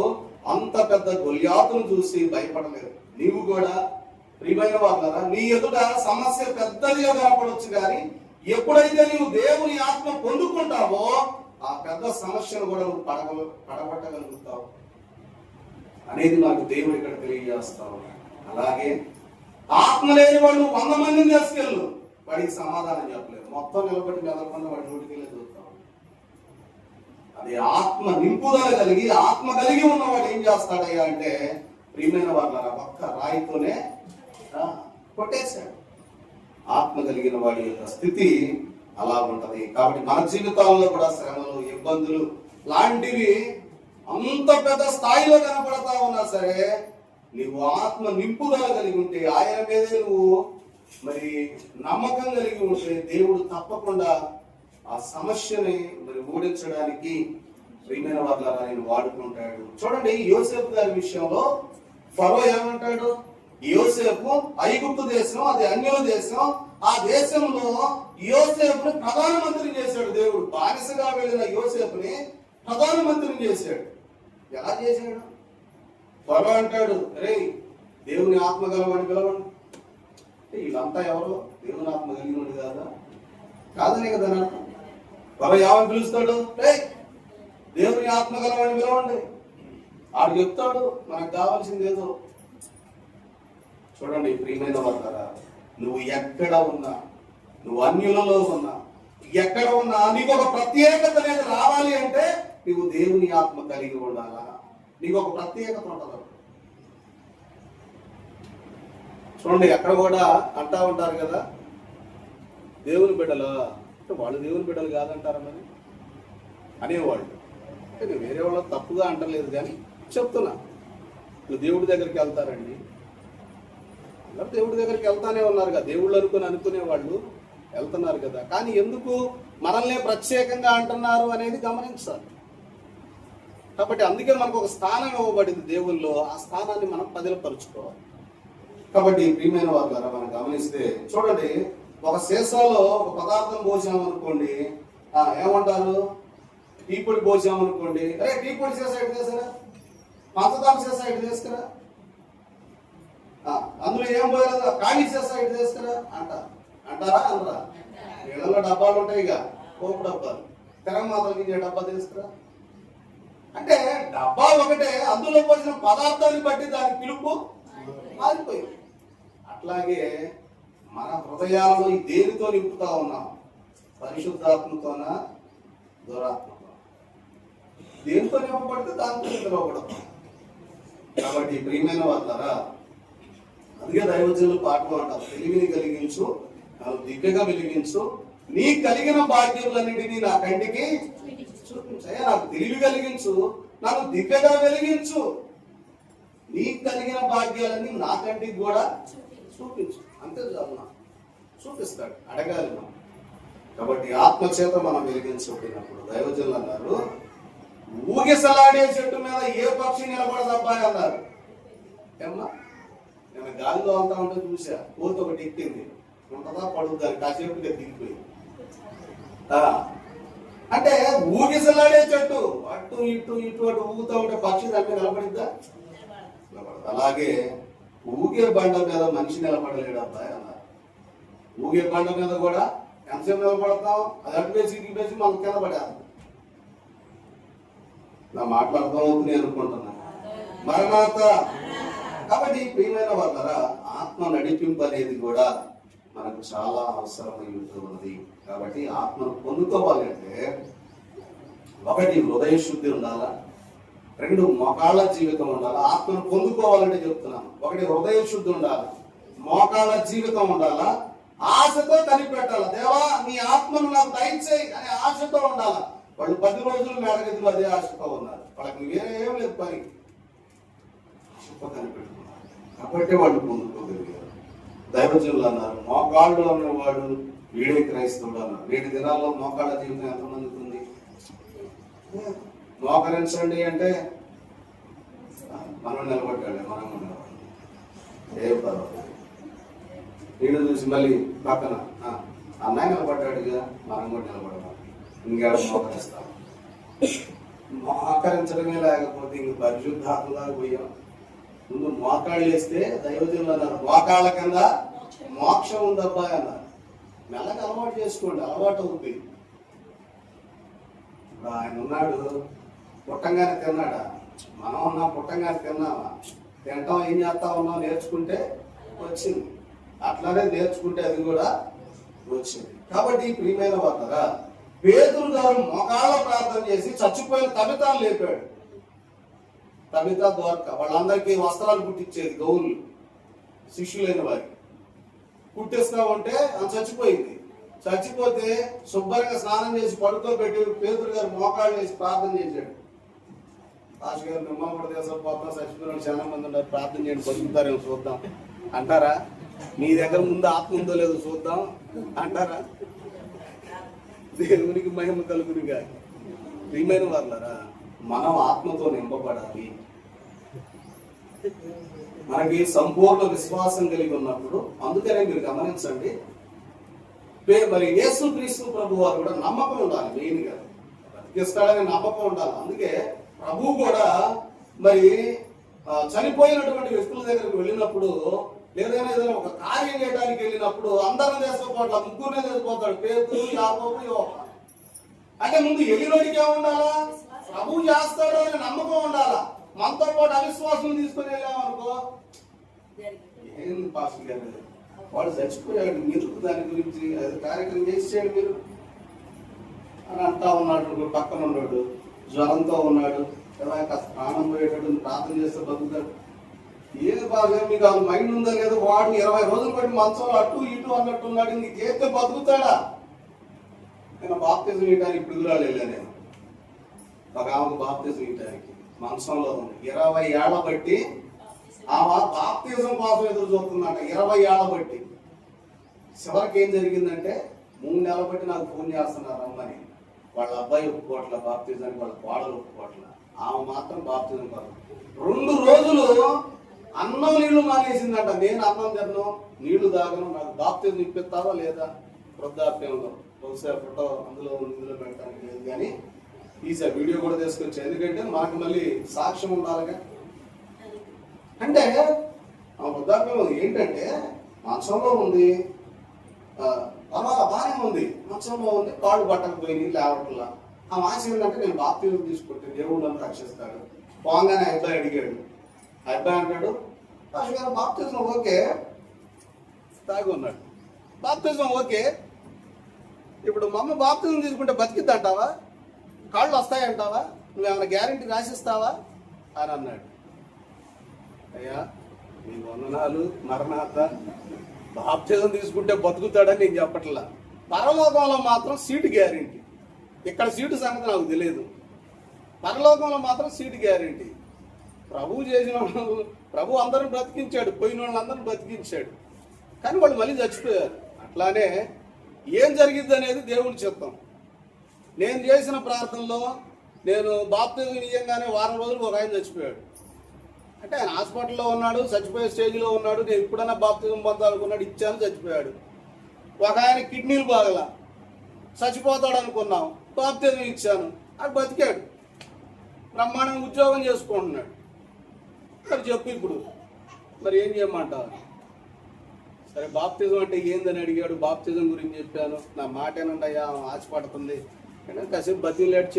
అంత పెద్ద గొల్యాతును చూసి భయపడలేదు. నీవు కూడా ప్రియమైన వాళ్ళరా, నీ ఎదుట సమస్య పెద్దదిగా కనపడవచ్చు కానీ ఎప్పుడైతే నీవు దేవుని ఆత్మ పొందుకుంటావో ఆ పెద్ద సమస్యను కూడా నువ్వు పడగొట్టగలుగుతావు అనేది నాకు దేవుడు ఇక్కడ తెలియజేస్తావు. అలాగే ఆత్మ లేని వాడు 100 మందిని తీసుకెళ్ళు, వాడికి సమాధానం చెప్పలేదు, మొత్తం నిలబడి మెదలకుండా వాడి నోటికి వెళ్ళి చూస్తావు. అది ఆత్మ నింపుదల కలిగి ఆత్మ కలిగి ఉన్నవాడు ఏం చేస్తాడయ్యా అంటే, ప్రియమైన వాళ్ళ ఒక్క రాయితోనే కొట్టేశాడు. ఆత్మ కలిగిన వాడి యొక్క స్థితి అలా ఉంటది. కాబట్టి మన జీవితాల్లో కూడా శ్రమలు, ఇబ్బందులు లాంటివి అంత పెద్ద స్థాయిలో కనపడతా ఉన్నా సరే, నీవు ఆత్మ నింపుదల కలిగి ఉంటే, ఆయన మీదే నువ్వు మరి నమ్మకం కలిగి ఉంటే, దేవుడు తప్పకుండా ఆ సమస్యని మరి ఓడించడానికి ప్రియమైన వాళ్ళ ఆయన వాడుకుంటాడు. చూడండి, యోసేపు గారి విషయంలో ఫరో ఏమంటాడు, యోసేపు ఐగుప్తు దేశం, అది అన్యుల దేశం, ఆ దేశంలో యోసేపుని ప్రధానమంత్రిని చేశాడు దేవుడు. బానిసగా వెళ్ళిన యోసేపుని ప్రధానమంత్రిని చేశాడు. ఎలా చేశాడు? ఫరో అంటాడు, రే దేవుని ఆత్మ గలవాడిని పిలవండి. వీళ్ళంతా ఎవరో దేవుని ఆత్మ కలిగినది కాదా, కాదనే కదా నాకు. ఫరో ఏమని పిలుస్తాడు, రే దేవుని ఆత్మ గలవాడిని పిలవండి. ఆడు చెప్తాడు మనకు కావాల్సింది ఏదో. చూడండి ప్రియమైన వాళ్ళారా, నువ్వు ఎక్కడ ఉన్నా, నువ్వు అన్యులలో ఉన్నా, ఎక్కడ ఉన్నా నీకు ఒక ప్రత్యేకత అనేది రావాలి అంటే నీవు దేవుని ఆత్మ కలిగి ఉండాలా, నీకు ఒక ప్రత్యేకత ఉంటుంది. చూడండి, ఎక్కడ కూడా అంటా ఉంటారు కదా, దేవుని బిడ్డలు అంటే వాళ్ళు దేవుని బిడ్డలు కాదంటారా మరి అనేవాళ్ళు. అంటే నేను వేరే వాళ్ళు తప్పుగా అంటలేదు కానీ చెప్తున్నా, ఇప్పుడు దేవుడి దగ్గరికి వెళ్తారండి, అందరూ దేవుడి దగ్గరికి వెళ్తానే ఉన్నారు కదా, దేవుళ్ళు అనుకునే వాళ్ళు వెళ్తున్నారు కదా, కానీ ఎందుకు మనల్ని ప్రత్యేకంగా అంటున్నారు అనేది గమనించాలి. కాబట్టి అందుకే మనకు ఒక స్థానం ఇవ్వబడింది దేవుల్లో, ఆ స్థానాన్ని మనం పదిలపరుచుకోవాలి. కాబట్టి ప్రియమైన వారి ద్వారా మనం గమనిస్తే చూడండి, ఒక సీసాలో ఒక పదార్థం పోసామనుకోండి, ఏమంటారు, టీ పొడి పోసామనుకోండి, అరే టీ పొడి సీసా ఇటు తీసుకురా, పంచదార సీసా ఇటు తీసుకురా, అందులో ఏం పోయలేదు ఖాళీ సీసా ఇటు తీసుకురా అంటారా అనరా? ఇళ్లలో డబ్బాలు ఉంటాయి, ఇక పోపు డబ్బాలు, తెరమాతలకి డబ్బా తీసుకురా అంటే డబ్బా ఒకటే, అందులో పోసిన పదార్థాన్ని బట్టి దాని పిలుపు మారిపోయింది. అట్లాగే మన హృదయాలను దేనితో నింపుతా ఉన్నాం? పరిశుద్ధాత్మతోనా దురాత్మతో? దేనితో నింపబడితే దాంతో నిలవబడతాం. కాబట్టి ప్రియమైన వాళ్ళారా, అందుకే దైవజనులు పాటలు అంటారు, తెలివిని కలిగించు, నన్ను దివ్యగా వెలిగించు, నీ కలిగిన భాగ్యములన్నిటినీ నా కంటికి చూపించా. నాకు తెలివి కలిగించు, నన్ను దివ్యగా వెలిగించు, నీ కలిగిన భాగ్యాలన్నీ నా కంటికి కూడా చూపించు. అంతే చాలు, చూపిస్తాడు, అడగాలి మనం. కాబట్టి ఆత్మచేత మనం వెలిగించబడినప్పుడు దైవజనులు అన్నారు, ఊగిసలాడే చెట్టు మీద ఏ పక్షి నిలబడదబ్బా అన్నారు. ఏమ్మా, నేను గాలిలో అంతా ఉంటే చూసా, కోత ఒకటి ఎక్కింది, ఉంటుందా పడుతుందా, కాసేపు దిగిపోయింది. అంటే ఊగిసలాడే చెట్టు అటు ఇటు ఇటు అటు ఊగుతూ ఉంటే పక్షి దాని మీద నిలబడిద్దా? అలాగే ఊగే బండ మీద మనిషి నిలబడలేడు అబ్బాయి అన్నారు. ఊగే బండ మీద కూడా ఎంతసేపు నిలబడతాం, అది అటు వేసి ఇటు వేసి మనకు కింద పడేస్తాం. నా మాటలు అర్థమవుతుంది అనుకుంటున్నా. మరణాత. కాబట్టి ప్రియమైన వాళ్ళరా, ఆత్మ నడిపింపు అనేది కూడా మనకు చాలా అవసరమై ఉంటుంది. కాబట్టి ఆత్మను పొందుకోవాలి అంటే ఒకటి హృదయ శుద్ధి ఉండాలా, రెండు మోకాళ్ళ జీవితం ఉండాలి. ఆత్మను పొందుకోవాలంటే చెప్తున్నాను, ఒకటి హృదయ శుద్ధి ఉండాలి, మోకాళ్ళ జీవితం ఉండాలా, ఆశతో కనిపెట్టాలి. దేవా నీ ఆత్మను నాకు దయచేయి అనే ఆశతో ఉండాలి. వాళ్ళు 10 రోజులు మేడగదిలో అదే ఆశతో ఉన్నారు, వాళ్ళకి వేరే ఏం లేదు పని, ఆశతో కనిపెట్టుకున్నారు. కాబట్టి వాళ్ళు పొందుకోగలిగారు. దైవజనులు అన్నారు, మోకాళ్ళు అనేవాడు వీడే క్రైస్తవుడు అన్నారు. 7 దినాల్లో మోకాళ్ళ జీవితం ఎంతమందికి ఉంది? మోకరించండి అంటే మనం నిలబడ్డాడు, మనం నిలబడ్డాడు, ఏ పర్వాలేదు. వీడు చూసి మళ్ళీ పక్కన అన్నయ్య నిలబడ్డాడుగా, మనం కూడా నిలబడతాం, ఇంకేడ మోకరిస్తాం. మోకరించడమే లేకపోతే ఇంక పరిశుద్ధాత్మగా పోయాం. ముందు మోకాళ్ళు వేస్తే దైవజనులు అన్నారు, మోకాళ్ళ కింద మోక్షం ఉందబ్బా అన్నారు. మెల్లగా అలవాటు చేసుకోండి, అలవాటు అవుతుంది. ఇప్పుడు ఆయన ఉన్నాడు, పుట్టంగానే తిన్నాడా? మనం ఉన్నా పుట్టంగానే తిన్నామా? తింటాం, ఏం చేస్తా ఉన్నాం, నేర్చుకుంటే వచ్చింది. అట్లానే నేర్చుకుంటే అది కూడా వచ్చింది. కాబట్టి ప్రియమైన వాళ్ళరా, పేతురు గారు మోకాళ్ళ ప్రార్థన చేసి చచ్చిపోయిన తబితాను లేపాడు. తబిత ద్వారక వాళ్ళందరికీ వస్త్రాలు కుట్టించేది, గౌన్లు, శిష్యులైన వారికి కుట్టిస్తా ఉంటే ఆమె చచ్చిపోయింది. చచ్చిపోతే శుభ్రంగా స్నానం చేసి పడుకోబెట్టి పేతురు గారు మోకాళ్ళు వేసి ప్రార్థన చేశాడు. రాజు గారు నిమ్మపడి దేశం పోతాం, చచ్చిపోయిన చాలా మంది ఉన్నారు, ప్రార్థన చేయండి బతుకుతారేమో చూద్దాం అంటారా? మీ దగ్గర ముందు ఆత్మ ఉందో లేదో చూద్దాం అంటారా? దేవునికి మహిమ కలుగునిగా. ప్రియమైన వాళ్ళరా, మనం ఆత్మతో నింపబడాలి. మనకి సంపూర్ణ విశ్వాసం కలిగి ఉన్నప్పుడు, అందుకనే మీరు గమనించండి, మరి యేసుక్రీస్తు ప్రభు వారు కూడా నమ్మకం ఉండాలి. మెయిన్గా బ్రతికిస్తాడనే నమ్మకం ఉండాలి. అందుకే ప్రభు కూడా మరి చనిపోయినటువంటి వ్యక్తుల దగ్గరకు వెళ్ళినప్పుడు, ఏదైనా ఒక కార్యం చేయడానికి వెళ్ళినప్పుడు అందరం చేసుకోవట్ల, ముగ్గురునే చేసుకోతాడు, పేతురు, యాకోబు, యోహాను. అంటే ముందు వెళ్ళినోడికి ఏముండాలా? ప్రభు చేస్తాడు అనే నమ్మకం ఉండాలా. మనతో పాటు అవిశ్వాసం తీసుకుని వెళ్ళామనుకో, ఏంది పాస్టర్ గారు వాడు చచ్చిపోయాడు, మీరు దాని గురించి అది కార్యక్రమం చేసేయండి మీరు అని అంటా ఉన్నాడు. పక్కన ఉన్నాడు, జ్వరంతో ఉన్నాడు, కాస్త ప్రాణం పోయేటట్టు ప్రార్థన చేస్తే బతుకుతాడు. ఏది బాగా మీకు ఆ మైండ్ ఉందా లేదా? వాడు 20 రోజులు బట్టి మంచంలో అటు ఇటు అన్నట్టు ఉన్నాడు, నీకు చేస్తే బతుకుతాడా? నేను బాప్తిజం ఇవ్వడానికి ఇప్పుడు వెళ్ళా నేను ఒక ఆమెకు బాప్తిజం ఇవ్వడానికి మంచంలో ఉంది. 20 ఏళ్ల బట్టి ఆమె బాప్తిజం కోసం ఎదురు చూస్తుందంట. 20 ఏళ్ల బట్టి. చివరికి ఏం జరిగిందంటే 3 నెలల బట్టి నాకు ఫోన్ చేస్తున్నారు రమ్మని. వాళ్ళ అబ్బాయి ఒప్పుకోవట్ల బాప్తిజానికి, వాళ్ళ కోడలు ఒప్పుకోవట్ల. ఆమె మాత్రం బాప్తిజం కాదు. 2 రోజులు అన్నం నీళ్లు మానేసిందంట. నేను అన్నం తిన్నాను, నీళ్లు తాగను, నాకు బాప్తిజం ఇప్పిస్తావా లేదా? వృద్ధాప్యంలో బహుశా ఫోటో అందులో పెట్టడానికి లేదు కానీ తీసా, వీడియో కూడా తీసుకొచ్చా. ఎందుకంటే మనకు మళ్ళీ సాక్ష్యం ఉండాలిగా. అంటే ఆ వృద్ధాప్యంలో ఏంటంటే మంచంలో ఉంది, బాగానే ఉంది, మంచంలో ఉంది, కాళ్ళు పట్టకపోయినాయి, లేవట్లా. ఆ ఆశ ఏంటంటే నేను బాప్తిజం తీసుకుంటే దేవుడు నన్ను రక్షిస్తాడు. పోగానే అబ్బాయి అడిగాడు. అబ్బాయి అంటాడు, బాప్తిజం ఓకే, తాగి ఉన్నాడు, బాప్తిజం ఓకే, ఇప్పుడు మా అమ్మ బాప్తిజం తీసుకుంటే బతికిద్ది అంటావా? కాళ్ళు వస్తాయంటావా? నువ్వేమైనా గ్యారెంటీ రాసిస్తావా అని అన్నాడు. అయ్యా మీ వందనాలు మరణాత, బాప్తిజం తీసుకుంటే బతుకుతాడని నేను చెప్పట్లా. పరలోకంలో మాత్రం సీటు గ్యారెంటీ. ఇక్కడ సీటు సంగతి నాకు తెలియదు, పరలోకంలో మాత్రం సీటు గ్యారెంటీ. ప్రభువు చేసిన ప్రభు అందరిని బ్రతికించాడు, పోయిన వాళ్ళందరిని బ్రతికించాడు, కానీ వాళ్ళు మళ్ళీ చచ్చిపోయారు. అట్లానే ఏం జరిగిద్ది అనేది దేవుని చిత్తం. నేను చేసిన ప్రార్థనలో నేను బాప్తిజం నిజంగానే వారం రోజులు ఒక ఆయన చచ్చిపోయాడు. అంటే ఆయన హాస్పిటల్లో ఉన్నాడు, చచ్చిపోయే స్టేజ్లో ఉన్నాడు. నేను ఎప్పుడైనా బాప్తిజం పొందాలనుకున్నాడు, ఇచ్చాను, చచ్చిపోయాడు. ఒక ఆయన కిడ్నీలు బాగలా, చచ్చిపోతాడు అనుకున్నాం, బాప్తిజం ఇచ్చాను, అది బతికాడు, బ్రహ్మాండంగా ఉద్యోగం చేసుకుంటున్నాడు. మరి చెప్పు ఇప్పుడు మరి ఏం చేయమంటావు? సరే బాప్తిజం అంటే ఏందని అడిగాడు, బాప్తిజం గురించి చెప్పాను. నా మాట ఏనండి అయ్యా, ఆశపడుతుంది అంటే కాసేపు బతిలేడు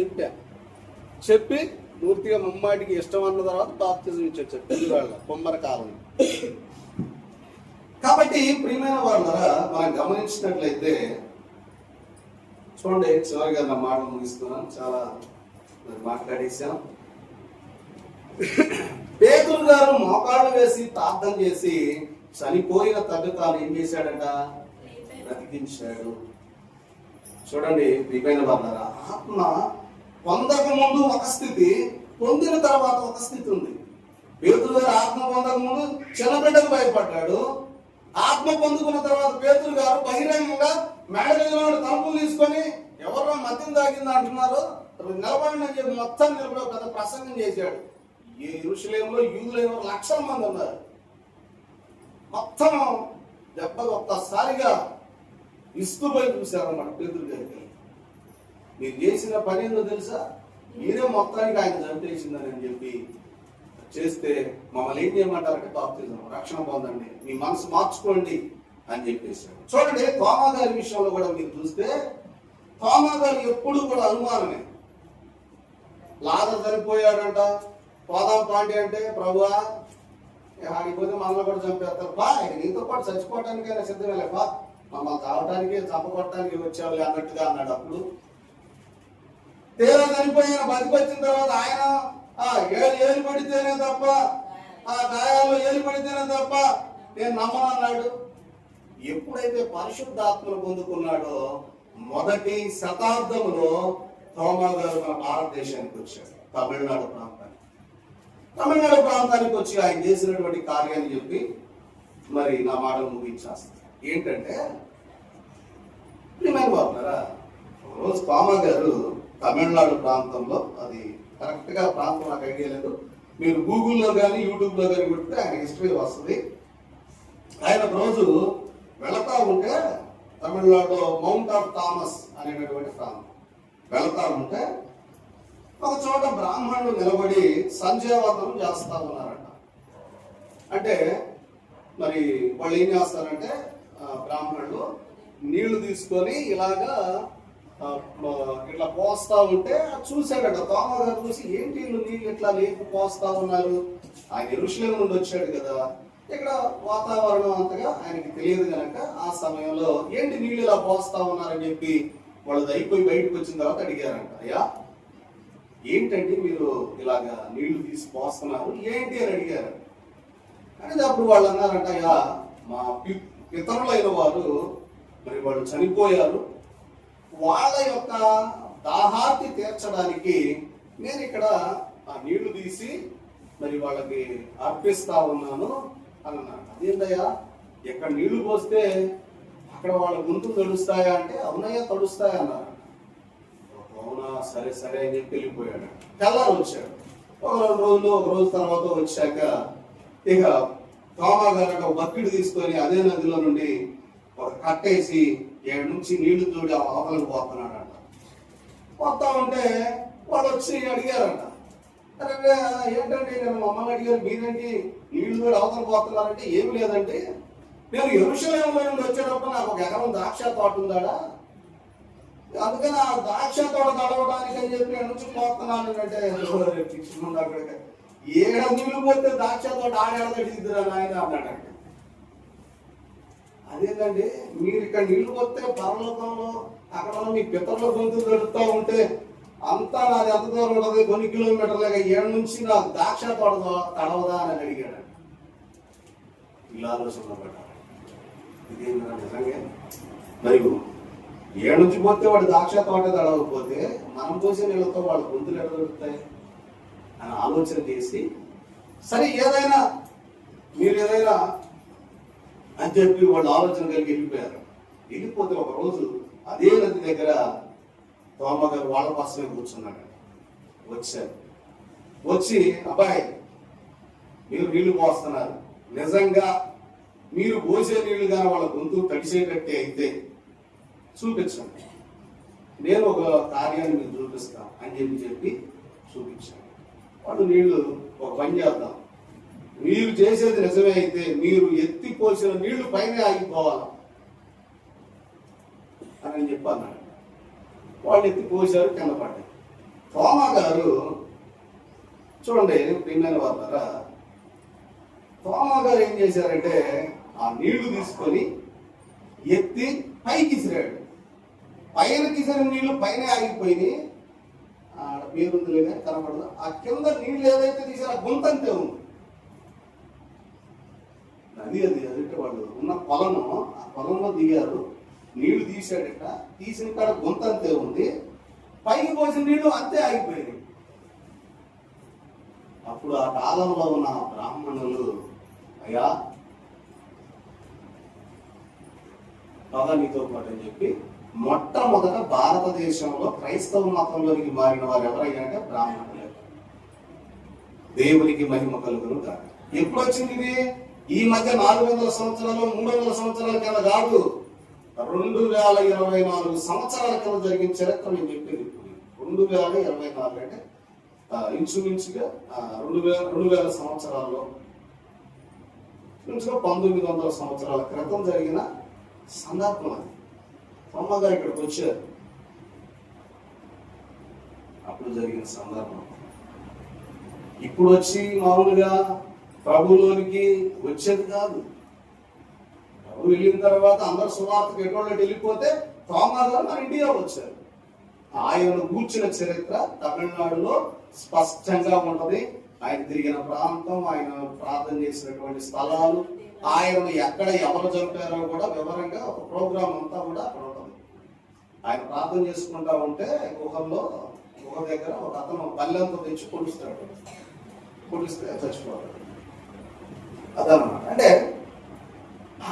చెప్పి పూర్తిగా ముమ్మాటికి ఇష్టం అన్న తర్వాత బాప్తిజం ఇచ్చొచ్చారు పిల్లవాళ్ళ కొమ్మర కాలం. కాబట్టి ప్రియమైన వాళ్ళరా మనం గమనించినట్లయితే చూడండి, చివరిగా నా మాటలు ముగిస్తున్నాను, చాలా మాట్లాడేశాం. పేతురు గారు మోకాళ్ళు వేసి ప్రార్థన చేసి చనిపోయిన తల్లి తాను ఏం చేశాడట? బ్రతికించాడు. చూడండి ప్రియమైన వాళ్ళరా, ఆత్మ పొందక ముందు ఒక స్థితి, పొందిన తర్వాత ఒక స్థితి ఉంది. పేతురు గారు ఆత్మ పొందక ముందు చిన్నబిడ్డకు భయపడ్డాడు. ఆత్మ పొందుకున్న తర్వాత పేతురు గారు బహిరంగంగా మేడలో తలుపులు తీసుకొని ఎవరో మద్యం తాగింది అంటున్నారు, నిలబడిన చెప్పి మొత్తం నిలబడి పెద్ద ప్రసంగం చేశాడు. ఈ యెరూషలేములో యూదులు 1,00,000 మంది ఉన్నారు. మొత్తం దెబ్బలు ఒక్కసారిగా ఇస్తుపోయి చూశారన్నమాట పేతురు గారికి. మీరు చేసిన పని ఏందో తెలుసా? మీరే మొత్తానికి ఆయన చంపేసిందని చెప్పి చేస్తే మమ్మల్ని ఏం చేయమంటారంటే బాప్తిజం, రక్షణ పొందండి, మీ మనసు మార్చుకోండి అని చెప్పేశాడు. చూడండి తోమా గారి విషయంలో కూడా మీరు చూస్తే తోమా గారు ఎప్పుడు కూడా అనుమానమే. లాజరు చనిపోయాడంట, పోదాం పాండి అంటే ప్రభువా ఆడిపోతే మనల్ని కూడా చంపేస్తారు, బా నీతో పాటు చచ్చిపోవటానికైనా సిద్ధమే లేపా, మమ్మల్ని తాగటానికి చంపకొట్టడానికి వచ్చేవాళ్ళు అన్నట్టుగా అన్నాడు. అప్పుడు తీరా చనిపోయిన బతికొచ్చిన తర్వాత ఆయన ఏలు పడితేనే తప్ప, ఆ గాయాల్లో ఏలు పడితేనే తప్ప నేను నమ్మనన్నాడు. ఎప్పుడైతే పరిశుద్ధాత్మను పొందుకున్నాడో మొదటి శతాబ్దంలో తోమా గారు మన భారతదేశానికి వచ్చాడు. తమిళనాడు ప్రాంతానికి వచ్చి ఆయన చేసినటువంటి కార్యాన్ని చెప్పి మరి నా మాటలు ముగించేస్తాను. ఏంటంటే ప్రియమైన బాబున్నారా, రోజు తోమా గారు తమిళనాడు ప్రాంతంలో, అది కరెక్ట్ గా ప్రాంతం నాకు ఐడియా లేదు, మీరు గూగుల్లో కానీ యూట్యూబ్లో కానీ కొడితే ఆయన హిస్టరీ వస్తుంది. ఆయన రోజు వెళతా ఉంటే తమిళనాడులో మౌంట్ ఆఫ్ థామస్ అనేటటువంటి ప్రాంతం వెళతా ఉంటే ఒక చోట బ్రాహ్మణులు నిలబడి సంధ్యావందనం చేస్తా ఉన్నారట. అంటే మరి వాళ్ళు ఏం చేస్తారంటే బ్రాహ్మణులు నీళ్లు తీసుకొని ఇలాగా ఇట్లా పోస్తా ఉంటే చూశాడట. తోమా గారు చూసి ఏంటి నీళ్ళు ఇట్లా లేపు పోస్తా ఉన్నారు, ఆయన యెరూషలేము నుండి వచ్చాడు కదా, ఇక్కడ వాతావరణం అంతగా ఆయనకి తెలియదు కనుక ఆ సమయంలో ఏంటి నీళ్ళు ఇలా పోస్తా ఉన్నారని చెప్పి వాళ్ళు అయిపోయి బయటకు వచ్చిన తర్వాత అడిగారంట, అయ్యా ఏంటంటే మీరు ఇలాగా నీళ్లు తీసి పోస్తున్నారు ఏంటి అని అడిగారు. అంటే అప్పుడు వాళ్ళు అన్నారంట, అయ్యా మా పితరులైన వారు మరి వాళ్ళు చనిపోయారు, వాళ్ళ యొక్క దాహార్తి తీర్చడానికి నేను ఇక్కడ ఆ నీళ్లు తీసి మరి వాళ్ళకి అర్పిస్తా ఉన్నాను అని అన్నాడు. అదేంటయ్యా, ఎక్కడ నీళ్లు పోస్తే అక్కడ వాళ్ళ గొంతులు తడుస్తాయా అంటే అవునయ్యా తడుస్తాయా అన్నారు. అవునా, సరే సరే అని చెప్పి వెళ్ళిపోయాడు. తెల్లారు వచ్చాడు. ఒక 2 రోజులు, ఒక రోజు తర్వాత వచ్చాక ఇక తోమా గారు ఒక బకెట్ తీసుకొని అదే నదిలో నుండి ఒక కట్టేసి 7 నుంచి నీళ్లు తోడి అవతలకు పోతున్నాడంట. పోతా ఉంటే వాళ్ళు వచ్చి అడిగారంట, అరే ఏంటంటే నేను మమ్మల్ని అడిగారు, మీరేంటి నీళ్లు తోడి అవతలకు పోతున్నారంటే ఏమి లేదంటే నేను యెరూషలేములో నుండి వచ్చేటప్పుడు నాకు ఒక ఎకరం ద్రాక్ష తోట ఉందాడా, అందుకని ఆ ద్రాక్ష తోట తడవడానికి అని చెప్పి నేను నుంచి పోతున్నాను అంటే అక్కడికి 7 నీళ్లు పోతే ద్రాక్ష తోట ఆడేడ తడిదిద్దురా నాయన అన్నాడంటే. అదేంటండి, మీరు ఇక్కడ నీళ్లు పోతే పరలోకంలో అక్కడ మీ పితరుల గొంతులు తడుతూ ఉంటే అంతా నాది ఎంత దూరం ఉంటుంది, కొన్ని కిలోమీటర్లుగా 7 నుంచి నా ద్రాక్ష తోట తడవదా అని అడిగాడు. ఇలా ఆలోచన పడ్డాడు. ఇదేంటా నిజంగా మరి 7 నుంచి పోతే వాడు ద్రాక్ష తోట తడవకపోతే మనం పోసే నీళ్ళతో వాళ్ళ గొంతులు ఎక్కడ దొరుకుతాయి అని ఆలోచన చేసి, సరే ఏదైనా మీరు ఏదైనా అని చెప్పి వాళ్ళు ఆలోచన కలిగి వెళ్ళిపోయారు. వెళ్ళిపోతే ఒక రోజు అదే నది దగ్గర తోమ గారు వాళ్ళ కోసమే కూర్చున్నాడు. వచ్చారు, వచ్చి అబ్బాయి మీరు నీళ్లు పోస్తున్నారు, నిజంగా మీరు పోసే నీళ్లు కానీ వాళ్ళ గొంతు తడిసేటట్టే అయితే చూపించండి, నేను ఒక కార్యాన్ని మీకు చూపిస్తాను అని చెప్పి చూపించాను. వాళ్ళు నీళ్లు ఒక పని చేద్దాం, మీరు చేసేది నిజమే అయితే మీరు ఎత్తిపోసిన నీళ్లు పైన ఆగిపోవాలి అని చెప్పి అన్నాడు. వాళ్ళు ఎత్తిపోసారు, కింద పడ్డారు. తోమా గారు చూడండి ప్రియమైన వాళ్ళారా, తోమా గారు ఏం చేశారంటే ఆ నీళ్లు తీసుకొని ఎత్తి పైకి ఇసిరాడు. పైన తీసిన నీళ్లు పైన ఆగిపోయినాయి. పేరుంది లేదా కనపడదు. ఆ కింద నీళ్ళు ఏదైతే తీసారో ఆ గుంతంతే ఉంది. అది అదంటే వాళ్ళు ఉన్న పొలము, ఆ పొలంలో దిగారు, నీళ్లు తీసాడట, తీసిన కాడ గుంతంతే ఉంది, పైకి పోసిన నీళ్లు అంతే ఆగిపోయినాయి. అప్పుడు ఆ కాలంలో ఉన్న బ్రాహ్మణులు, అయ్యా పద నీతో పాటు అని చెప్పి మొట్టమొదట భారతదేశంలో క్రైస్తవ మతంలోనికి మారిన వారు ఎవరైనా అంటే బ్రాహ్మణులే. దేవునికి మహిమ కలుగును కాదు. ఎప్పుడు వచ్చింది ఇది? ఈ మధ్య 400 సంవత్సరాలు 300 సంవత్సరాల కింద కాదు, 2024 సంవత్సరాల కింద జరిగిన చరిత్ర నేను చెప్పేది. 2024 అంటే ఇంచుమించుగా 2000 సంవత్సరాల్లో ఇంచుగా 1900 సంవత్సరాల క్రితం జరిగిన సందర్భం అది. అమ్మగారు ఇక్కడికి వచ్చారు, అప్పుడు జరిగిన సందర్భం. ఇప్పుడు వచ్చి మామూలుగా ప్రభులోనికి వచ్చేది కాదు. ప్రభు వెళ్ళిన తర్వాత అందరు సువార్తకు ఎటువంటి వెళ్ళిపోతే తోమా గారు మన ఇండియా వచ్చారు. ఆయనను కూర్చున్న చరిత్ర తమిళనాడులో స్పష్టంగా ఉంటది. ఆయన తిరిగిన ప్రాంతం, ఆయన ప్రార్థన చేసినటువంటి స్థలాలు, ఆయనను ఎక్కడ ఎవరు చంపారో కూడా వివరంగా ఒక ప్రోగ్రాం అంతా కూడా అక్కడ ఉంటుంది. ఆయన ప్రార్థన చేసుకుంటా ఉంటే గుహ దగ్గర ఒక అతను బల్లెంతో తెచ్చి పొడుస్తాడు, పొడిస్తే చచ్చిపోతాడు. అదనమాట. అంటే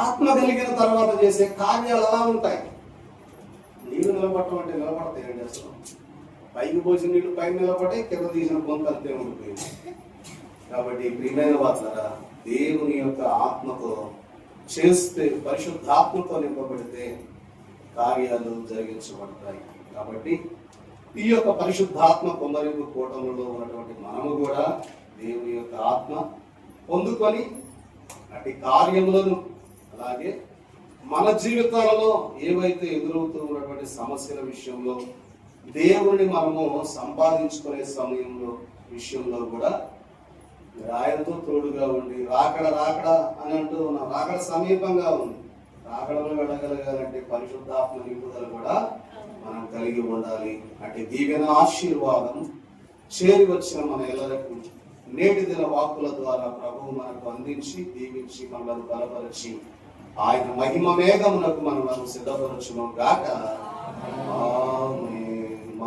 ఆత్మ కలిగిన తర్వాత చేసే కార్యాలు ఎలా ఉంటాయి. నీళ్లు నిలబడటం అంటే నిలబడతాయి ఏం చేస్తాం, పైకి పోసిన నీళ్లు పైన నిలబడి కింద తీసిన కొంత అంతే ఉండిపోయింది. కాబట్టి ప్రియమైన వాళ్ళారా, దేవుని యొక్క ఆత్మతో చేస్తే, పరిశుద్ధాత్మతో నింపబడితే కార్యాలు జరిగించబడతాయి. కాబట్టి ఈ యొక్క పరిశుద్ధాత్మ కుమ్మరింపు కూటములో ఉన్నటువంటి మనము కూడా దేవుని యొక్క ఆత్మ పొందుకొని అటు కార్యములను, అలాగే మన జీవితాలలో ఏవైతే ఎదురవుతూ ఉన్నటువంటి సమస్యల విషయంలో దేవుని మనము సంపాదించుకునే విషయంలో కూడా ఆయనతో తోడుగా ఉండి, రాకడ అని అంటూ ఉన్నాం. రాకడ సమీపంగా ఉంది. రాకడలో వెళ్ళగలగాలంటే పరిశుద్ధాత్మ నింపుదల కూడా మనం కలిగి ఉండాలి. అంటే దీవెన ఆశీర్వాదం చేరి వచ్చిన మన ఎల్లరకు నేటి దిన వాక్కుల ద్వారా ప్రభువు మనకు అందించి దీవించి మనలను బలపరిచి ఆయన మహిమ మేఘమునకు మనలను సిద్ధపరచును గాక. ఆమేన్.